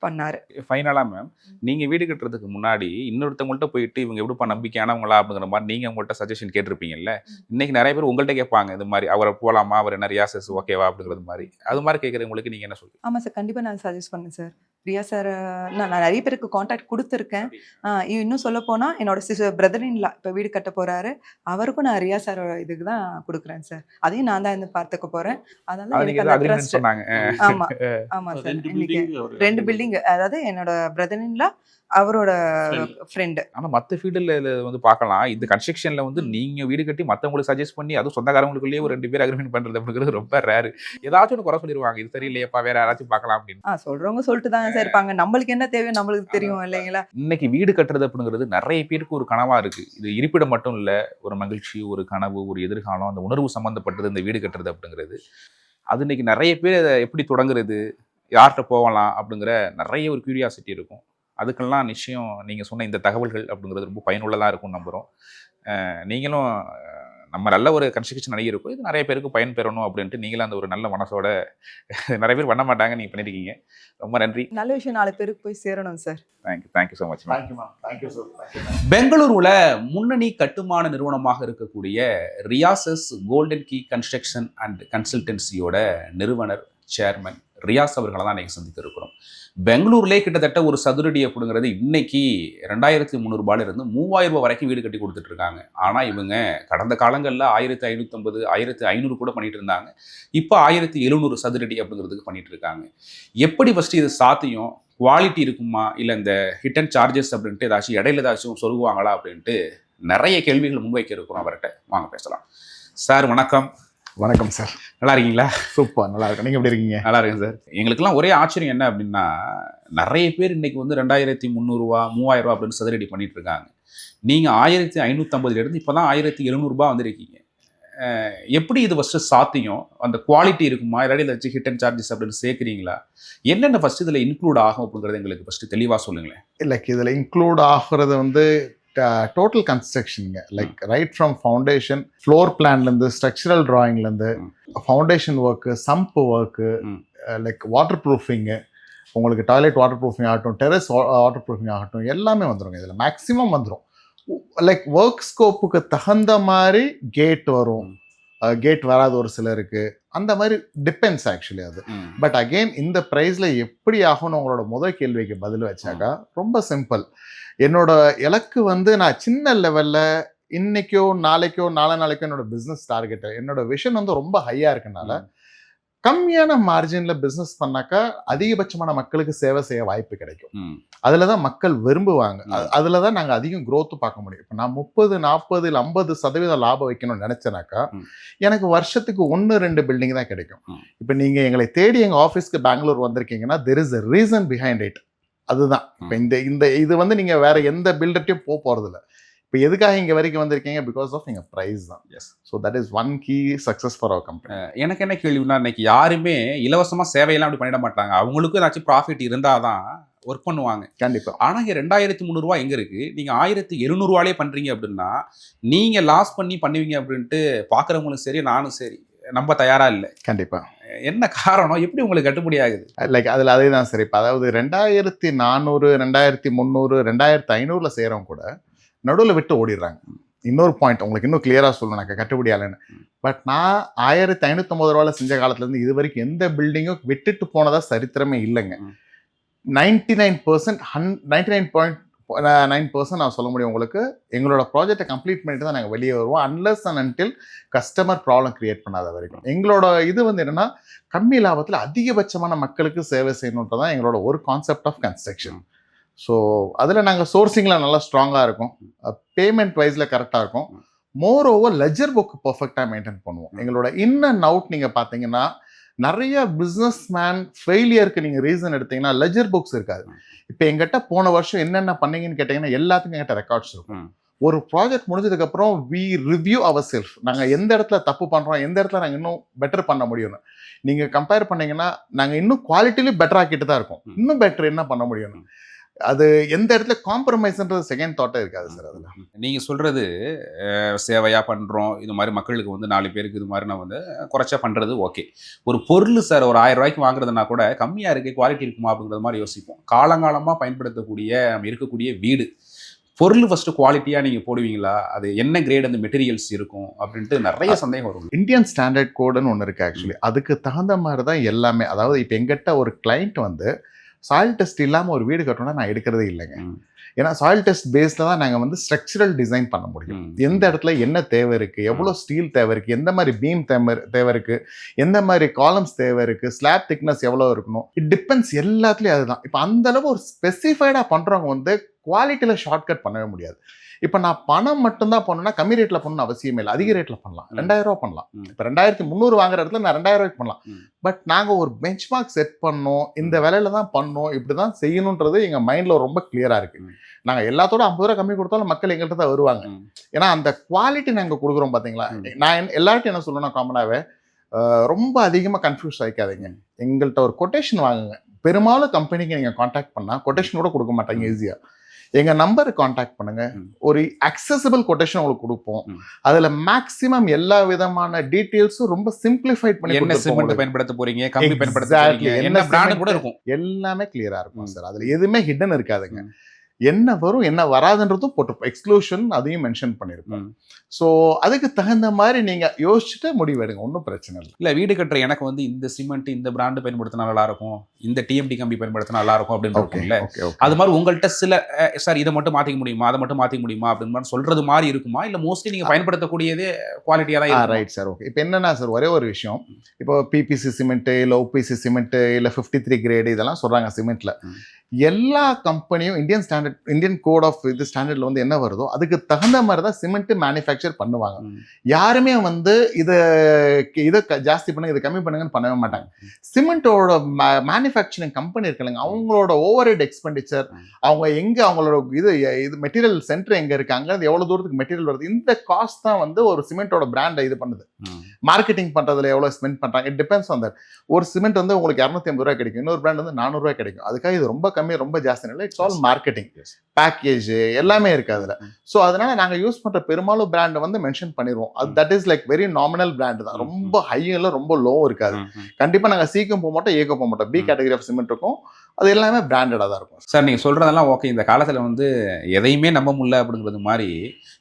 பண்ணாரு. ஃபைனலா மேம், நீங்க வீடு கட்டுறதுக்கு முன்னாடி இன்னொருத்தவங்கள்ட்ட போயிட்டு இவங்க எப்படிப்பா நம்பிக்கையானவங்களா அப்படிங்கிற மாதிரி நீங்க உங்கள்ட்ட சஜஷன் கேட்டிருப்பீங்கல்ல. இன்னைக்கு நிறைய பேர் உங்கள்ட்ட கேட்பாங்க. இது மாதிரி அவரை போலாமா? அவர் என்ன ரியாசஸ் ஓகேவா? அப்படிங்கிறது மாதிரி. அது மாதிரி கேட்கறவங்களுக்கு நீங்க என்ன சொல்றீங்க? ஆமா சார். கண்டிப்பா நான் சஜெஸ்ட் பண்ணேன் சார். ரியாஸ் சார் நான் நெறைய பேருக்கு கான்டாக்ட் குடுத்துருக்கேன். இன்னும் சொல்லப்போனா என்னோட பிரதர் இன் லா இப்ப வீடு கட்ட போறாரு. அவருக்கும் நான் ரியாஸ் சார் இதுக்கு தான் குடுக்குறேன் சார். அதையும் நான் தான் இருந்து பார்த்துக்க போறேன். அதனால அது நீங்க எனக்கு ஏதோ அந்த அக்ரிமெண்ட் ட்ரஸ்ட். சொன்னாங்க. ஆமா. ஆமா சார். 2 இன்னைக்கு பில்டிங் ஒரு 2 பில்டிங் அதாவது என்னோட பிரதர் இன் லா அவரோட ஃப்ரெண்ட். ஆனா மத்த ஃபீல்டுல வந்து பார்க்கலாம். இந்த கன்ஸ்ட்ரக்ஷன்ல வந்து நீங்க வீடு கட்டி மத்தவங்களுக்கு சஜெஸ்ட் பண்ணி அதுவும் சொந்தக்காரங்களுக்குள்ளேயே ஒரு 2 பேர் அக்ரிமெண்ட் பண்றது அப்படிங்கிறது ரொம்ப ரேர். ஏதாச்சும் ஒன்று குறை சொல்லிடுவாங்க. இது சரியில்லையப்பா வேற யாராச்சும் பார்க்கலாம் அப்படின்னு. சொல்றவங்க சொல்லிட்டு தான் சார் இருப்பாங்க. நம்மளுக்கு என்ன தேவையோ நம்மளுக்கு தெரியும் இல்லைங்களா? இன்னைக்கு வீடு கட்டுறது அப்படிங்கிறது நிறைய பேருக்கு ஒரு கனவா இருக்கு. இது இருப்பிடம் மட்டும் இல்ல. ஒரு மகிழ்ச்சி, ஒரு கனவு, ஒரு எதிர்காலம், அந்த உணர்வு சம்பந்தப்பட்டது இந்த வீடு கட்டுறது அப்படிங்கிறது. அது இன்னைக்கு நிறைய பேர் அதை எப்படி தொடங்குறது, யார்கிட்ட போகலாம் அப்படிங்கிற நிறைய ஒரு கியூரியாசிட்டி இருக்கும். அதுக்கெல்லாம் நிச்சயம் நீங்க சொன்ன இந்த தகவல்கள் அப்படிங்கிறது ரொம்ப பயனுள்ளதா இருக்கும்னு நம்புறோம். நீங்களும் நம்ம நல்ல ஒரு கன்ஸ்ட்ரக்ஷன் இருக்கும், இது நிறைய பேருக்கு பயன் பெறணும் அப்படின்ட்டு நீங்களும் அந்த ஒரு நல்ல மனசோட நிறைய பேர் பண்ண மாட்டாங்க, நீங்கள் பண்ணியிருக்கீங்க. ரொம்ப நன்றி. நல்ல விஷயம் 4 பேருக்கு போய் சேரணும் sir. Thank you so much. Thank you ma'am. Thank you sir. பெங்களூருல முன்னணி கட்டுமான நிறுவனமாக இருக்கக்கூடிய Riyaz's Golden Key Construction and கன்சல்டன்சியோட நிறுவனர் சேர்மன் ரியாஸ் அவர்களை தான் இன்னைக்கு சந்தித்து இருக்கிறோம். பெங்களூர்லேயே கிட்டத்தட்ட ஒரு சதுரடி அப்படிங்கிறது இன்னைக்கு 2300 ரூபாயிலிருந்து 3000 ரூபாய் வரைக்கும் வீடு கட்டி கொடுத்துட்டு இருக்காங்க. ஆனால் இவங்க கடந்த காலங்களில் 1550 1500 கூட பண்ணிட்டு இருந்தாங்க. இப்போ 1700 சதுரடி அப்படிங்கிறதுக்கு பண்ணிட்டு இருக்காங்க. எப்படி ஃபர்ஸ்ட் இது சாத்தியம், குவாலிட்டி இருக்குமா, இல்லை இந்த ஹிட்டன் சார்ஜஸ் அப்படின்ட்டு ஏதாச்சும் இடையில ஏதாச்சும் சொல்லுவாங்களா அப்படின்ட்டு நிறைய கேள்விகள் முன்வைக்க இருக்கிறோம் அவர்கிட்ட. வாங்க பேசலாம். சார் வணக்கம். வணக்கம் சார். நல்லா இருக்கீங்களா? சூப்பர், நல்லா இருக்கு. நீங்கள் எப்படி இருக்கீங்க? நல்லா இருக்கேன் சார். எங்களுக்கெல்லாம் ஒரே ஆச்சரியம் என்ன அப்படின்னா, நிறைய பேர் இன்னைக்கு வந்து 2300 ரூபா 3000 ரூபா அப்படின்னு சதுரடி பண்ணிட்டு இருக்காங்க. நீங்கள் 1550 இப்போ தான் 1700 ரூபா வந்திருக்கீங்க. எப்படி இது ஃபஸ்ட்டு சாத்தியம்? அந்த குவாலிட்டி இருக்குமா, இல்லாட்டி ஏதாச்சும் ஹிட் அண்ட் சார்ஜஸ் அப்படின்னு சேர்க்குறீங்களா? என்னென்ன ஃபஸ்ட்டு இதில் இன்க்ளூட் ஆகும் அப்படிங்கிறது எங்களுக்கு ஃபஸ்ட்டு தெளிவாக சொல்லுங்களேன். லைக் இதில் இன்க்ளூட் ஆகிறது வந்து டோட்டல் கன்ஸ்ட்ரக்ஷனுங்க. Like right from foundation, floor பிளான்லேருந்து, ஸ்ட்ரக்சரல் ட்ராயிங்லேருந்து, foundation work, sump work, like water proofing, உங்களுக்கு டாய்லெட் வாட்டர் ப்ரூஃபிங் ஆகட்டும், டெரஸ் வாட்டர் ப்ரூஃபிங் ஆகட்டும், எல்லாமே வந்துடுங்க. இதில் மேக்ஸிமம் வந்துடும். லைக் ஒர்க் ஸ்கோப்புக்கு தகுந்த மாதிரி கேட் வரும், கேட் வராது ஒரு சிலருக்கு, அந்த மாதிரி டிபெண்ட்ஸ் ஆக்சுவலி அது. பட் அகெயின் இந்த ப்ரைஸில் எப்படி ஆகும்னு உங்களோட முதல் கேள்விக்கு பதில் வச்சாக்கா ரொம்ப சிம்பிள். என்னோட இலக்கு வந்து நான் சின்ன லெவலில் இன்னைக்கோ நாளைக்கோ நாளைக்கோ என்னோட பிஸ்னஸ் டார்கெட்டு, என்னோட விஷன் வந்து ரொம்ப ஹையாக இருக்கனால கம்மியான மார்ஜினில் பிஸ்னஸ் பண்ணாக்கா அதிகபட்சமான மக்களுக்கு சேவை செய்ய வாய்ப்பு கிடைக்கும். அதில் தான் மக்கள் விரும்புவாங்க. அதில் தான் நாங்கள் அதிகம் க்ரோத்து பார்க்க முடியும். இப்போ நான் 30, 40 இல்லை 50% லாபம் வைக்கணும்னு நினச்சேனாக்கா எனக்கு வருஷத்துக்கு 1-2 பில்டிங் தான் கிடைக்கும். இப்போ நீங்கள் எங்களை தேடி எங்கள் ஆஃபீஸ்க்கு பெங்களூர் வந்திருக்கீங்கன்னா there is a reason behind it. அதுதான் இப்போ இந்த இது வந்து நீங்கள் வேற எந்த பில்டர்ட்டையும் போகிறதில்ல. இப்போ எதுக்காக இங்கே வரைக்கும் வந்திருக்கீங்க? பிகாஸ் ஆஃப் எங்கள் ப்ரைஸ் தான். Yes. So that is one key success for our company. எனக்கு என்ன கேள்வினா, இன்னைக்கு யாருமே இலவசமாக சேவையெல்லாம் அப்படி பண்ணிட மாட்டாங்க. அவங்களுக்கும் ஏதாச்சும் ப்ராஃபிட் இருந்தால் தான் ஒர்க் பண்ணுவாங்க. கண்டிப்பாக. ஆனால் இங்கே 2300 ரூபா எங்கே இருக்குது? நீங்கள் 1700 ரூபாலே பண்ணுறீங்க அப்படின்னா நீங்கள் லாஸ் பண்ணி பண்ணுவீங்க அப்படின்ட்டு பார்க்குறவங்களும் சரி நானும் சரி நம்ப தயாராக இல்லை. கண்டிப்பாக. என்ன காரணம்? எப்படி உங்களுக்கு கட்டுப்படி ஆகுது? லைக் அதில் அதே தான் சரி. இப்போ அதாவது 2400, 2300, 2500 செய்கிறவங்க கூட நடுவில் விட்டு ஓடிடுறாங்க. இன்னொரு பாயிண்ட் உங்களுக்கு இன்னும் கிளியராக சொல்லணும்னாக்கா கட்டுப்படி ஆகலைன்னு. பட் நான் 1550 ரூபாயில் செஞ்ச காலத்துலேருந்து இது வரைக்கும் எந்த பில்டிங்கும் விட்டுட்டு போனதா சரித்திரமே இல்லைங்க. 99%, 99.9% நான் சொல்ல முடியும் உங்களுக்கு. எங்களோட ப்ராஜெக்டை கம்ப்ளீட் பண்ணிட்டு தான் நாங்கள் வெளியே வருவோம், unless and until customer problem create பண்ணாத வரைக்கும். எங்களோட இது வந்து என்னன்னா, கம்மி லாபத்தில் அதிகபட்சமான மக்களுக்கு சேவை செய்யணுன்றதான் எங்களோட ஒரு கான்செப்ட் ஆஃப் கன்ஸ்ட்ரக்ஷன். ஸோ அதில் நாங்கள் சோர்சிங்கில் நல்லா ஸ்ட்ராங்காக இருக்கும், பேமெண்ட் வைஸில் கரெக்டாக இருக்கும். மோர் ஓவர் லெஜர் புக் பர்ஃபெக்டாக மெயின்டைன் பண்ணுவோம். எங்களோட இன் அண்ட் அவுட் நீங்கள் பார்த்தீங்கன்னா நிறைய பிஸ்னஸ் மேன் ஃபெயிலியருக்கு நீங்கள் ரீசன் எடுத்தீங்கன்னா லெஜர் புக்ஸ் இருக்காது. இப்போ எங்கிட்ட போன வருஷம் என்னென்ன பண்ணீங்கன்னு கேட்டிங்கன்னா எல்லாத்துக்கும் எங்கிட்ட ரெக்கார்ட்ஸ் இருக்கும். ஒரு ப்ராஜெக்ட் முடிஞ்சதுக்கப்புறம் வி ரிவ்யூ அவர் செல்ஃப். நாங்கள் எந்த இடத்துல தப்பு பண்ணுறோம், எந்த இடத்துல நாங்கள் இன்னும் பெட்டர் பண்ண முடியும்னு நீங்கள் கம்பேர் பண்ணிங்கன்னா நாங்கள் இன்னும் குவாலிட்டிலையும் பெட்டர் ஆக்கிட்டு தான் இருக்கோம். இன்னும் பெட்டர் என்ன பண்ண முடியும்னு அது எந்த இடத்துல காம்ப்ரமைஸ்ன்றது செகண்ட் தாட்டே இருக்காது சார். அதில் நீங்கள் சொல்கிறது சேவையாக பண்ணுறோம், இது மாதிரி மக்களுக்கு வந்து 4 பேருக்கு இது மாதிரி நான் வந்து குறைச்சா பண்ணுறது ஓகே. ஒரு பொருள் சார் ஒரு 1000 ரூபாய்க்கு வாங்குறதுனா கூட கம்மியாக இருக்குது, குவாலிட்டி இருக்குமா அப்படிங்கிற மாதிரி யோசிப்போம். காலங்காலமாக பயன்படுத்தக்கூடிய நம்ம இருக்கக்கூடிய வீடு பொருள் ஃபஸ்ட்டு குவாலிட்டியாக நீங்கள் போடுவீங்களா? அது என்ன கிரேட் அந்த மெட்டீரியல்ஸ் இருக்கும் அப்படின்ட்டு நிறைய சந்தேகம் வரும். இந்தியன் ஸ்டாண்டர்ட் கோடுன்னு ஒன்று இருக்குது ஆக்சுவலி. அதுக்கு தகுந்த மாதிரி தான் எல்லாமே. அதாவது இப்போ எங்கிட்ட ஒரு கிளைண்ட் வந்து சாயில் டெஸ்ட் இல்லாமல் ஒரு வீடு கட்டணும்னா நான் எடுக்கிறதே இல்லைங்க. ஏன்னா சாயில் டெஸ்ட் பேஸில் தான் நாங்கள் வந்து ஸ்ட்ரக்சரல் டிசைன் பண்ண முடியும். எந்த இடத்துல என்ன தேவை இருக்குது, எவ்வளோ ஸ்டீல் தேவை இருக்குது, எந்த மாதிரி பீம் தேவை இருக்குது, எந்த மாதிரி காலம்ஸ் தேவை இருக்குது, ஸ்லாப் திக்னஸ் எவ்வளோ இருக்கணும், இட் டிபெண்ட்ஸ். எல்லாத்துலேயும் அதுதான். இப்போ அந்தளவு ஒரு ஸ்பெசிஃபைடாக பண்ணுறவங்க வந்து குவாலிட்டியில் ஷார்ட்கட் பண்ணவே முடியாது. இப்போ நான் பணம் மட்டும்தான் பண்ணணும்னா கம்மி ரேட்டில் பண்ணணும்னு அவசியமே இல்லை, அதிக ரேட்டில் பண்ணலாம். 2000 ரூபா பண்ணலாம். இப்போ 2300 வாங்குற இடத்துல நான் 2000 ரூபாய்க்கு பண்ணலாம். பட் நாங்கள் ஒரு பெஞ்ச் மார்க் செட் பண்ணோம், இந்த விலையில தான் பண்ணோம், இப்படி தான் செய்யணுன்றது எங்கள் மைண்டில் ரொம்ப கிளியராக இருக்குது. நாங்கள் எல்லாத்தோட 50 ரூபா கம்மி கொடுத்தாலும் மக்கள் எங்கள்கிட்ட தான் வருவாங்க. ஏன்னா அந்த குவாலிட்டி நாங்கள் கொடுக்குறோம் பார்த்தீங்களா. நான் எல்லார்ட்டும் என்ன சொல்லணும்னா காமனாகவே ரொம்ப அதிகமாக கன்ஃபியூஸ் ஆகிக்காதீங்க. எங்கள்கிட்ட ஒரு கொட்டேஷன் வாங்குங்க. பெரும்பாலும் கம்பெனிக்கு நீங்கள் காண்டாக்ட் பண்ணால் கொட்டேஷன் கூட கொடுக்க மாட்டாங்க ஈஸியாக. எங்க நம்பருக்கு காண்டாக்ட் பண்ணுங்க. ஒரு அக்சசபிள் கொட்டேஷன் உங்களுக்கு கொடுப்போம். அதுல மேக்ஸிமம் எல்லா விதமான டீடைல்ஸும் ரொம்ப சிம்பிளிஃபைட் பண்ணி என்ன கொடுப்போம். சிமெண்ட் பயன்படுத்த போறீங்க, கம்பி பயன்படுத்த Exactly. போறீங்க, என்ன என்ன பிராண்ட் கூட cement இருக்கும். எல்லாமே கிளியரா இருக்கும் சார். அதுல எதுவுமே ஹிடன் இருக்காதுங்க. என்ன வரும் என்ன வராதுன்றதும் போட்டிருப்போம். எக்ஸ்க்ளூஷன் அதையும் மென்ஷன் பண்ணிருப்போம். ஸோ அதுக்கு தகுந்த மாதிரி நீங்க யோசிச்சுட்டு முடிவெடுங்க, ஒன்றும் பிரச்சனை இல்லை. இல்ல வீடு கட்டுற எனக்கு வந்து இந்த சிமெண்ட் இந்த பிராண்ட் பயன்படுத்தினா நல்லா இருக்கும், இந்த டிஎம்டி கம்பி பயன்படுத்தினா நல்லா இருக்கும் அப்படின்னு இருக்கும்ல. அது மாதிரி உங்கள்கிட்ட சில சார் இதை மட்டும் மாத்திக்க முடியுமா, அதை மட்டும் மாத்திக்க முடியுமா அப்படின்னு சொல்றது மாதிரி இருக்குமா, இல்ல மோஸ்ட்லி நீங்க பயன்படுத்தக்கூடியதே குவாலிட்டியா தான் இருக்கும்? Right sir. ஓகே. இப்போ என்னன்னா சார், ஒரே ஒரு விஷயம், இப்போ பிபிசி சிமெண்ட் இல்லை ஓபிசி சிமெண்ட் இல்லை 53 கிரேடு இதெல்லாம் சொல்றாங்க சிமெண்ட்ல. எல்லா கம்பெனியும் இந்தியன் கோட் ஆஃப் இது ஸ்டாண்டர்ட்ல வந்து என்ன வருதோ அதுக்கு தகுந்த மாதிரி தான் சிமெண்ட் மேனுஃபேக்சர் பண்ணுவாங்க. யாருமே வந்து இதை ஜாஸ்தி பண்ணுங்க இதை கம்மி பண்ணுங்கன்னு பண்ணவே மாட்டாங்க. சிமெண்டோட மேனுஃபேக்சரிங் கம்பெனி இருக்குல்லைங்க, அவங்களோட ஓவர் ஹெட் எக்ஸ்பெண்டிச்சர், அவங்க எங்க அவங்களோட இது மெட்டீரியல் சென்டர் எங்க இருக்காங்க, அது எவ்வளவு தூரத்துக்கு மெட்டீரியல் வருது, இந்த காஸ்ட் தான் வந்து ஒரு சிமெண்டோட பிராண்டை இது பண்ணுது. மார்க்கெட்டிங் பண்றதுல எவ்வளவு ஸ்பெண்ட் பண்றாங்க, இட் டிபெண்ட்ஸ் ஆன் தட். ஒரு சிமெண்ட் வந்து உங்களுக்கு 250 ரூபாய் கிடைக்கும், இன்னொரு பிராண்ட் வந்து 400 ரூபாய் கிடைக்கும். அதுக்காக இது ரொம்ப கம்மி ரொம்ப ஜாஸ்தி இல்லை. இட்ஸ் ஆல் மார்க்கெட்டிங், பேக்கேஜ் எல்லாமே இருக்கு அதுல. ஸோ அதனால நாங்க யூஸ் பண்ற பெரும்பாலும் பிராண்ட் வந்து மென்ஷன் பண்ணிடுவோம். அது that is like very nominal brand தான், ரொம்ப ஹையும் ரொம்ப லோவும் இருக்காது. கண்டிப்பா நாங்க சிக்கும் போக மாட்டோம், ஏக்கும் போக மாட்டோம். பி கேட்டகரி ஆஃப் சிமெண்ட் இருக்கும், அது எல்லாமே பிராண்டடா தான் இருக்கும். சார் நீங்க சொல்றதெல்லாம் ஓகே. இந்த காலத்துல வந்து எதையுமே நம்ப முடியல அப்படிங்கிறது மாதிரி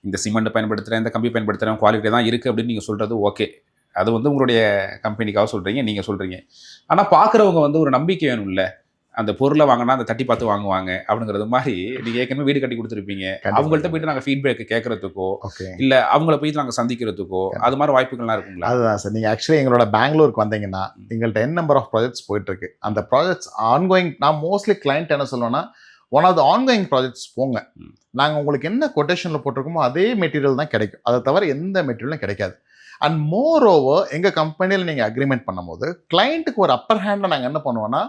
இந்த சிமெண்ட் பயன்படுத்துறேன், இந்த கம்பி பயன்படுத்துறேன், குவாலிட்டி தான் இருக்கு அப்படின்னு நீங்க சொல்றது ஓகே. அது வந்து உங்களுடைய கம்பெனிக்காக சொல்றீங்க, நீங்க சொல்றீங்க. ஆனா பாக்குறவங்க வந்து ஒரு நம்பிக்கை வேணும்ல, அந்த பொருளை வாங்கினா அந்த தட்டி பார்த்து வாங்குவாங்க அப்படிங்கிறது மாதிரி. நீங்க ஏற்கனவே வீடு கட்டி கொடுத்துருப்பீங்க, அவங்கள்ட்ட போயிட்டு நாங்கள் ஃபீட்பேக் கேட்கறதுக்கோ இல்லை அவங்கள போயிட்டு நாங்கள் சந்திக்கிறதுக்கோ அது மாதிரி வாய்ப்புகள்லாம் இருக்குங்களா? அதுதான் சார். நீங்கள் ஆக்சுவலி எங்களோட பெங்களூருக்கு வந்தீங்கன்னா எங்கள்கிட்ட நம்பர் ஆஃப் ப்ராஜெக்ட்ஸ் போயிட்டு இருக்கு. அந்த ப்ராஜெக்ட்ஸ் ஆன்கோயிங். நான் மோஸ்ட்லி கிளைண்ட் என்ன சொல்லுவேன்னா, one of the ongoing projects போங்க, நாங்கள் உங்களுக்கு என்ன கொட்டேஷனில் போட்டிருக்கோமோ அதே மெட்டீரியல் தான் கிடைக்கும், அதை தவிர எந்த மெட்டீரியலும் கிடைக்காது. அண்ட் மோர் ஓவர் எங்கள் கம்பெனியில் நீங்கள் அக்ரிமெண்ட் பண்ணும்போது கிளைண்ட்டுக்கு ஒரு அப்பர் ஹேண்டில் நாங்கள் என்ன பண்ணுவோன்னா,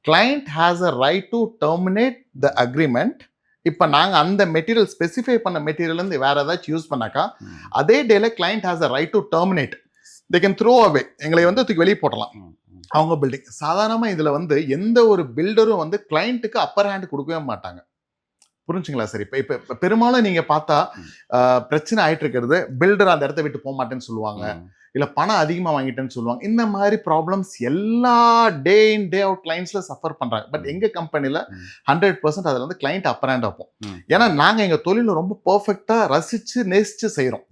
client has a right to terminate the agreement. இப்போ நாங்கள் அந்த மெட்டீரியல் ஸ்பெசிஃபை பண்ண மெட்டீரியல்லேருந்து வேறு ஏதாச்சும் யூஸ் பண்ணாக்கா அதே டேல client has a right to terminate. They can throw அவே, எங்களை வந்து தூக்கி வெளியே போடலாம் அவங்க பில்டிங். சாதாரணமாக இதில் வந்து எந்த ஒரு பில்டரும் வந்து கிளைண்ட்டுக்கு அப்பர் ஹேண்ட் கொடுக்கவே மாட்டாங்க. புரிஞ்சுங்களா சார்? இப்போ பெரும்பாலும் நீங்கள் பார்த்தா பிரச்சனை ஆகிட்டு இருக்கிறது, பில்டர் அந்த இடத்த விட்டு போக மாட்டேன்னு சொல்லுவாங்க, இல்லை பணம் அதிகமாக வாங்கிட்டேன்னு சொல்லுவாங்க. இந்த மாதிரி ப்ராப்ளம்ஸ் எல்லா டே இன் டே அவுட் கிளைண்ட்ஸில் சஃபர் பண்ணுறாங்க. பட் எங்கள் கம்பெனியில் 100% அதில் வந்து கிளைண்ட் அப்பர் ஹேண்ட் வைப்போம். ஏன்னா நாங்கள் எங்கள் தொழிலில் ரொம்ப பர்ஃபெக்டாக ரசித்து நேசித்து செய்கிறோம்.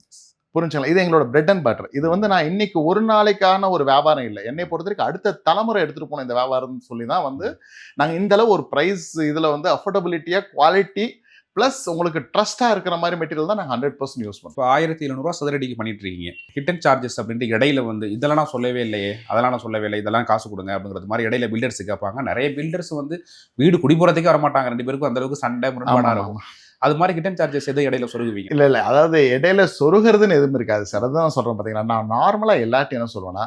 புரிஞ்சுங்களா? இது எங்களோட பிரெட் அண்ட் பட்டர். இது வந்து நான் இன்னைக்கு ஒரு நாளைக்கான ஒரு வியாபாரம் இல்லை, என்னை பொறுத்த வரைக்கும் அடுத்த தலைமுறை எடுத்துகிட்டு போன இந்த வியாபாரம்னு சொல்லி தான் வந்து நாங்கள் இந்த அளவு ஒரு ப்ரைஸ் இதில் வந்து அஃபோர்டபிலிட்டியாக குவாலிட்டி ப்ளஸ் உங்களுக்கு ட்ரஸ்ட்டாக இருக்கிற மாதிரி மெட்டீரியல் தான் நாங்கள் 100% யூஸ் பண்ணுவோம். இப்போ 1700 சதுரடிக்கு பண்ணிட்டு இருக்கீங்க. ஹிடன் சார்ஜஸ் அப்படின்ட்டு இடையில வந்து இதெல்லாம் நான் சொல்லவே இல்லையே, அதெல்லாம் நான் சொல்லவே இல்லை, இதெல்லாம் காசு கொடுங்க அப்படிங்கிறது மாதிரி இடையில பில்டர்ஸ் கேட்பாங்க. நிறைய பில்டர்ஸ் வந்து வீடு குடிபோறதுக்கே வரமாட்டாங்க, 2 பேருக்கும் அந்த அளவுக்கு சண்டை முரண்பாடாக இருக்கும். அது மாதிரி ஹிடன் சார்ஜஸ் எதுவும் இடையில சொருகுவீங்க? இல்லை அதாவது இடையில சொருகிறதுன்னு எதுவும் இருக்காது சார். அதுதான் நான் சொல்கிறேன். பார்த்தீங்கன்னா நான் நார்மலாக எல்லாத்தையும் என்ன சொல்லுவேன்னா,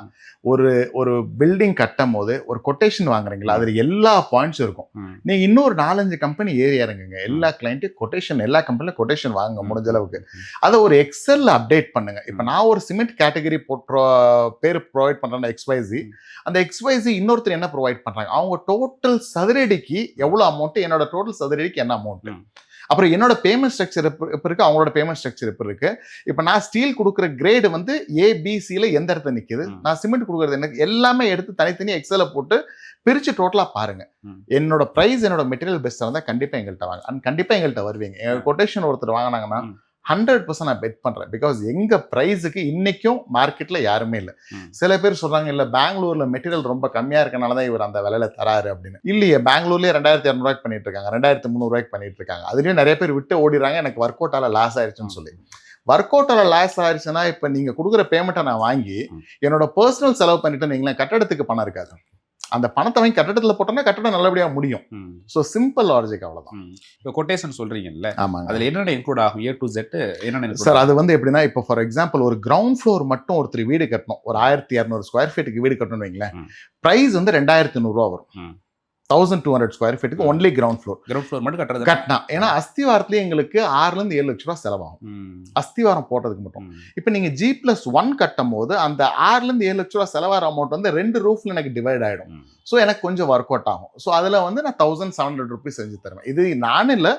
ஒரு பில்டிங் கட்டும் போது ஒரு கொட்டேஷன் வாங்குறீங்களா, அதில் எல்லா பாயிண்ட்ஸும் இருக்கும். நீங்கள் இன்னொரு 4-5 கம்பெனி ஏறி இறங்குங்க, எல்லா கிளைண்ட்டும் கொட்டேஷன், எல்லா கம்பெனிலும் கொட்டேஷன் வாங்க முடிஞ்ச அளவுக்கு. அதை ஒரு எக்ஸலில் அப்டேட் பண்ணுங்க. இப்போ நான் ஒரு சிமெண்ட் கேட்டகரி பேர் ப்ரொவைட் பண்ணுறேன் XYZ, அந்த XYZ இன்னொருத்தர் என்ன ப்ரொவைட் பண்ணுறாங்க, அவங்க டோட்டல் சதுரடிக்கு எவ்வளோ அமௌண்ட்டு, என்னோட டோட்டல் சதுரடிக்கு என்ன அமௌண்ட்டு, அப்புறம் என்னோட பேமெண்ட் ஸ்ட்ரக்சர் இப்போ இருக்குது, அவங்களோட பேமெண்ட் ஸ்ட்ரக்சர் இப்போ இருக்குது. இப்போ நான் ஸ்டீல் கொடுக்குற கிரேடு வந்து ABCயில் எந்த இடத்துல நிற்குது, நான் சிமெண்ட் கொடுக்குறது எனக்கு எல்லாமே எடுத்து தனித்தனியாக எக்ஸலில் போட்டு பிரித்து டோட்டலாக பாருங்க. என்னோட ப்ரைஸ் என்னோட மெட்டீரியல் பெஸ்ட்டாக இருந்தால் கண்டிப்பாக எங்கள்கிட்ட வாங்க, அண்ட் கண்டிப்பாக எங்கள்கிட்ட வருவீங்க. எங்கள் கொட்டேஷன் ஒருத்தர் வாங்கினாங்கன்னா 100% நான் பெட் பண்ணுறேன். பிகாஸ் எங்கள் ப்ரைஸுக்கு இன்றைக்கும் மார்க்கெட்டில் யாருமே இல்லை. சில பேர் சொல்கிறாங்க, இல்லை பெங்களூரில் மெட்டீரியல் ரொம்ப கம்மியாக இருக்கனால தான் இவர் அந்த விலையில் தராரு அப்படின்னு. இல்லையே, பெங்களூர்லேயே 2200 பண்ணிட்டு இருக்காங்க, 2300 பண்ணிட்டு இருக்காங்க. அதுலேயும் நிறைய பேர் விட்டு ஓடிடுறாங்க, எனக்கு ஒர்க் அவுட்டால் லாஸ் ஆயிடுச்சுன்னு சொல்லி. ஒர்க் அவுட்டால் லாஸ் ஆயிடுச்சுன்னா இப்போ நீங்கள் கொடுக்குற பேமெண்ட்டை நான் வாங்கி என்னோட பர்சனல் செலவு பண்ணிட்டு நீங்களே கட்டடத்துக்கு பணம் இருக்காது. அந்த பணத்தை வாங்கி கட்டடத்தில் போட்டோம்னா கட்டடம் நல்லபடியாக முடியும். ஸோ சிம்பிள் லாஜிக், அவ்வளோதான். இப்போ கொட்டேஷன் சொல்றீங்கல்ல, ஆமாங்க, அதில் என்னென்ன இன்க்ளூட் ஆகும், A to Z என்னென்ன சார்? அது வந்து எப்படின்னா, இப்போ ஃபார் எக்ஸாம்பிள் ஒரு கிரவுண்ட் ஃப்ளோர் மட்டும் ஒருத்தர் வீடு கட்டணும், ஒரு 1200 ஸ்கொயர் ஃபீட்டுக்கு வீடு கட்டணும்னு வைங்களேன், ப்ரைஸ் வந்து 2100 ரூபா வரும். 1200 ஸ்கொயர் ஃபீட்டுக்கு only ground floor ground floor மட்டும் கட்டுறது கட்டினா. ஏன்னா அஸ்திவாரத்துலேயே எங்களுக்கு 6லேருந்து 7 லட்ச ரூபா செலவாகும் அஸ்திவாரம் போட்டதுக்கு மட்டும். இப்போ நீங்கள் G+1 கட்டும் போது அந்த 6லேருந்து 7 லட்ச ரூபா செலவாகிற அமௌண்ட் வந்து 2 ரூஃப்ல எனக்கு டிவைட் ஆகிடும். ஸோ எனக்கு கொஞ்சம் ஒர்க் அவுட் ஆகும். ஸோ அதில் வந்து நான் 1700 ருபீஸ் செஞ்சு தருவேன். இது நான் இல்லை,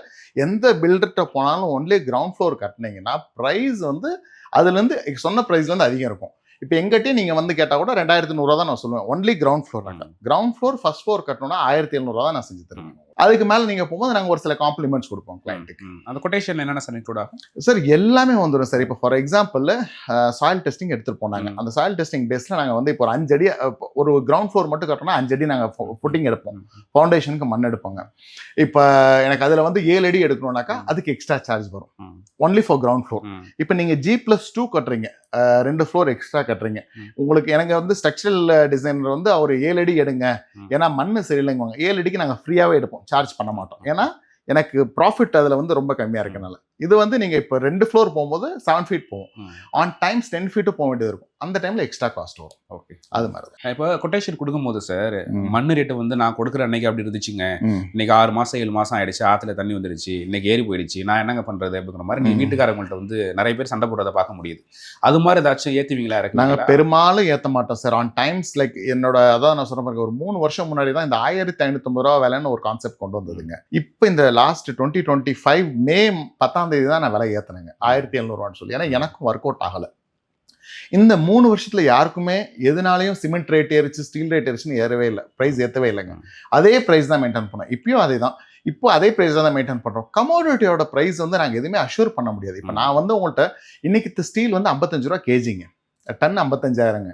எந்த பில்டர்கிட்ட போனாலும் ஒன்லி கிரவுண்ட் ஃப்ளோர் கட்டினீங்கன்னா ப்ரைஸ் வந்து அதுலேருந்து சொன்ன ப்ரைஸ்லேருந்து அதிகம் இருக்கும். இப்போ எங்கிட்டே நீங்கள் வந்து கேட்டால் கூட 2100 தான் நான் சொல்லுவேன். Only ground floor ground floor first floor கட்டணும்னா 1700 தான் நான் செஞ்சு தருவேன். அதுக்கு மேலே நீங்கள் போகும்போது நாங்கள் ஒரு சில காம்ப்ளிமெண்ட்ஸ் கொடுப்போம் கிளைண்ட்டுக்கு. அந்த கொட்டேஷன் என்னென்ன சார் இன்க்ளூட் ஆகும்? சார் எல்லாமே வந்துடும் சார். இப்போ ஃபார் எக்ஸாம்பிள் சாயில் டெஸ்டிங் எடுத்துகிட்டு போனாங்க. அந்த சாயில் டெஸ்டிங் பேஸில் நாங்கள் வந்து இப்போ ஒரு 5 அடி ஒரு கிரவுண்ட் ஃப்ளோர் மட்டும் கட்டணும்னா 5 அடி நாங்கள் ஃபுட்டிங் எடுப்போம், ஃபவுண்டேஷனுக்கு மண் எடுப்போங்க. இப்போ எனக்கு அதில் வந்து 7 அடி எடுக்கணும்னாக்கா அதுக்கு எக்ஸ்ட்ரா சார்ஜ் வரும், ஒன்லி ஃபார் கிரவுண்ட் ஃப்ளோர். இப்போ நீங்கள் G+2 கட்டுறீங்க, 2 ஃப்ளோர் எக்ஸ்ட்ரா கட்டுறீங்க, உங்களுக்கு எனக்கு வந்து ஸ்ட்ரக்சரல் டிசைனர் வந்து அவர் 7 அடி எடுங்க ஏன்னா மண் சரியில்லைங்க, 7 அடிக்கு நாங்கள் ஃப்ரீயாகவே எடுப்போம், சார்ஜ் பண்ண மாட்டோம். ஏன்னா எனக்கு ப்ராஃபிட் அதில் வந்து ரொம்ப கம்மியாக இருக்கனால. இது வந்து நீங்கள் இப்போ 2 ஃப்ளோர் போகும்போது 7 ஃபீட் போகும், ஆன் டைம்ஸ் 10 ஃபீட்டு போக வேண்டியது இருக்கும். அந்த டைமில் எக்ஸ்ட்ரா காஸ்ட் வரும். ஓகே, அது மாதிரி தான். இப்போ கொட்டேஷன் கொடுக்கும்போது சார் மண் ரேட்டு வந்து நான் கொடுக்குற அன்னைக்கு அப்படி இருந்துச்சுங்க, இன்னைக்கு 6 மாதம் 7 மாதம் ஆயிடுச்சு, ஆற்றுல தண்ணி வந்துடுச்சு, இன்னைக்கு ஏறி போயிடுச்சு, நான் என்னங்க பண்ணுறது அப்படிங்கிற மாதிரி நீங்கள் வீட்டுக்காரங்கள்ட்ட வந்து நிறைய பேர் சண்டை போடுறதை பார்க்க முடியுது. அது மாதிரி ஏதாச்சும் ஏற்றுவீங்களா இருக்கு? நாங்கள் பெரும்பாலும் ஏற்ற மாட்டோம் சார். ஆன் டைம்ஸ் லைக் என்னோட அதான் நான் சொன்ன பாருங்க, ஒரு 3 வருஷம் முன்னாடி தான் இந்த 1550 ரூபா விலைன்னு ஒரு கான்செப்ட் கொண்டு வந்ததுங்க. இப்போ இந்த லாஸ்ட் 2025 மே 10ஆம் தேதி தான் நான் விலை ஏற்றினேங்க 1700 சொல்லி. ஏன்னா எனக்கும் ஒர்க் அவுட் ஆகலை. இந்த 3 வருஷத்துல யாருக்குமே எதுனாலையும் சிமெண்ட் ரேட் ஏறிச்சு, ஸ்டீல் ரேட் ஏறிச்சுன்னு ஏறவே இல்லை, ப்ரைஸ் ஏற்றவே இல்லைங்க. அதே ப்ரைஸ் தான் மெயின்டைன் பண்ணோம். இப்பயும் அதே தான், இப்போ அதே ப்ரைஸ் தான் மெயின்டைன் பண்ணுறோம். கமோடிட்டியோட ப்ரைஸ் வந்து நாங்கள் எதுவுமே அஷ்யூர் பண்ண முடியாது. இப்போ நான் வந்து உங்கள்கிட்ட இன்னைக்கு ஸ்டீல் வந்து 55 ரூபா கேஜிங்க, டன் 55,000ங்க.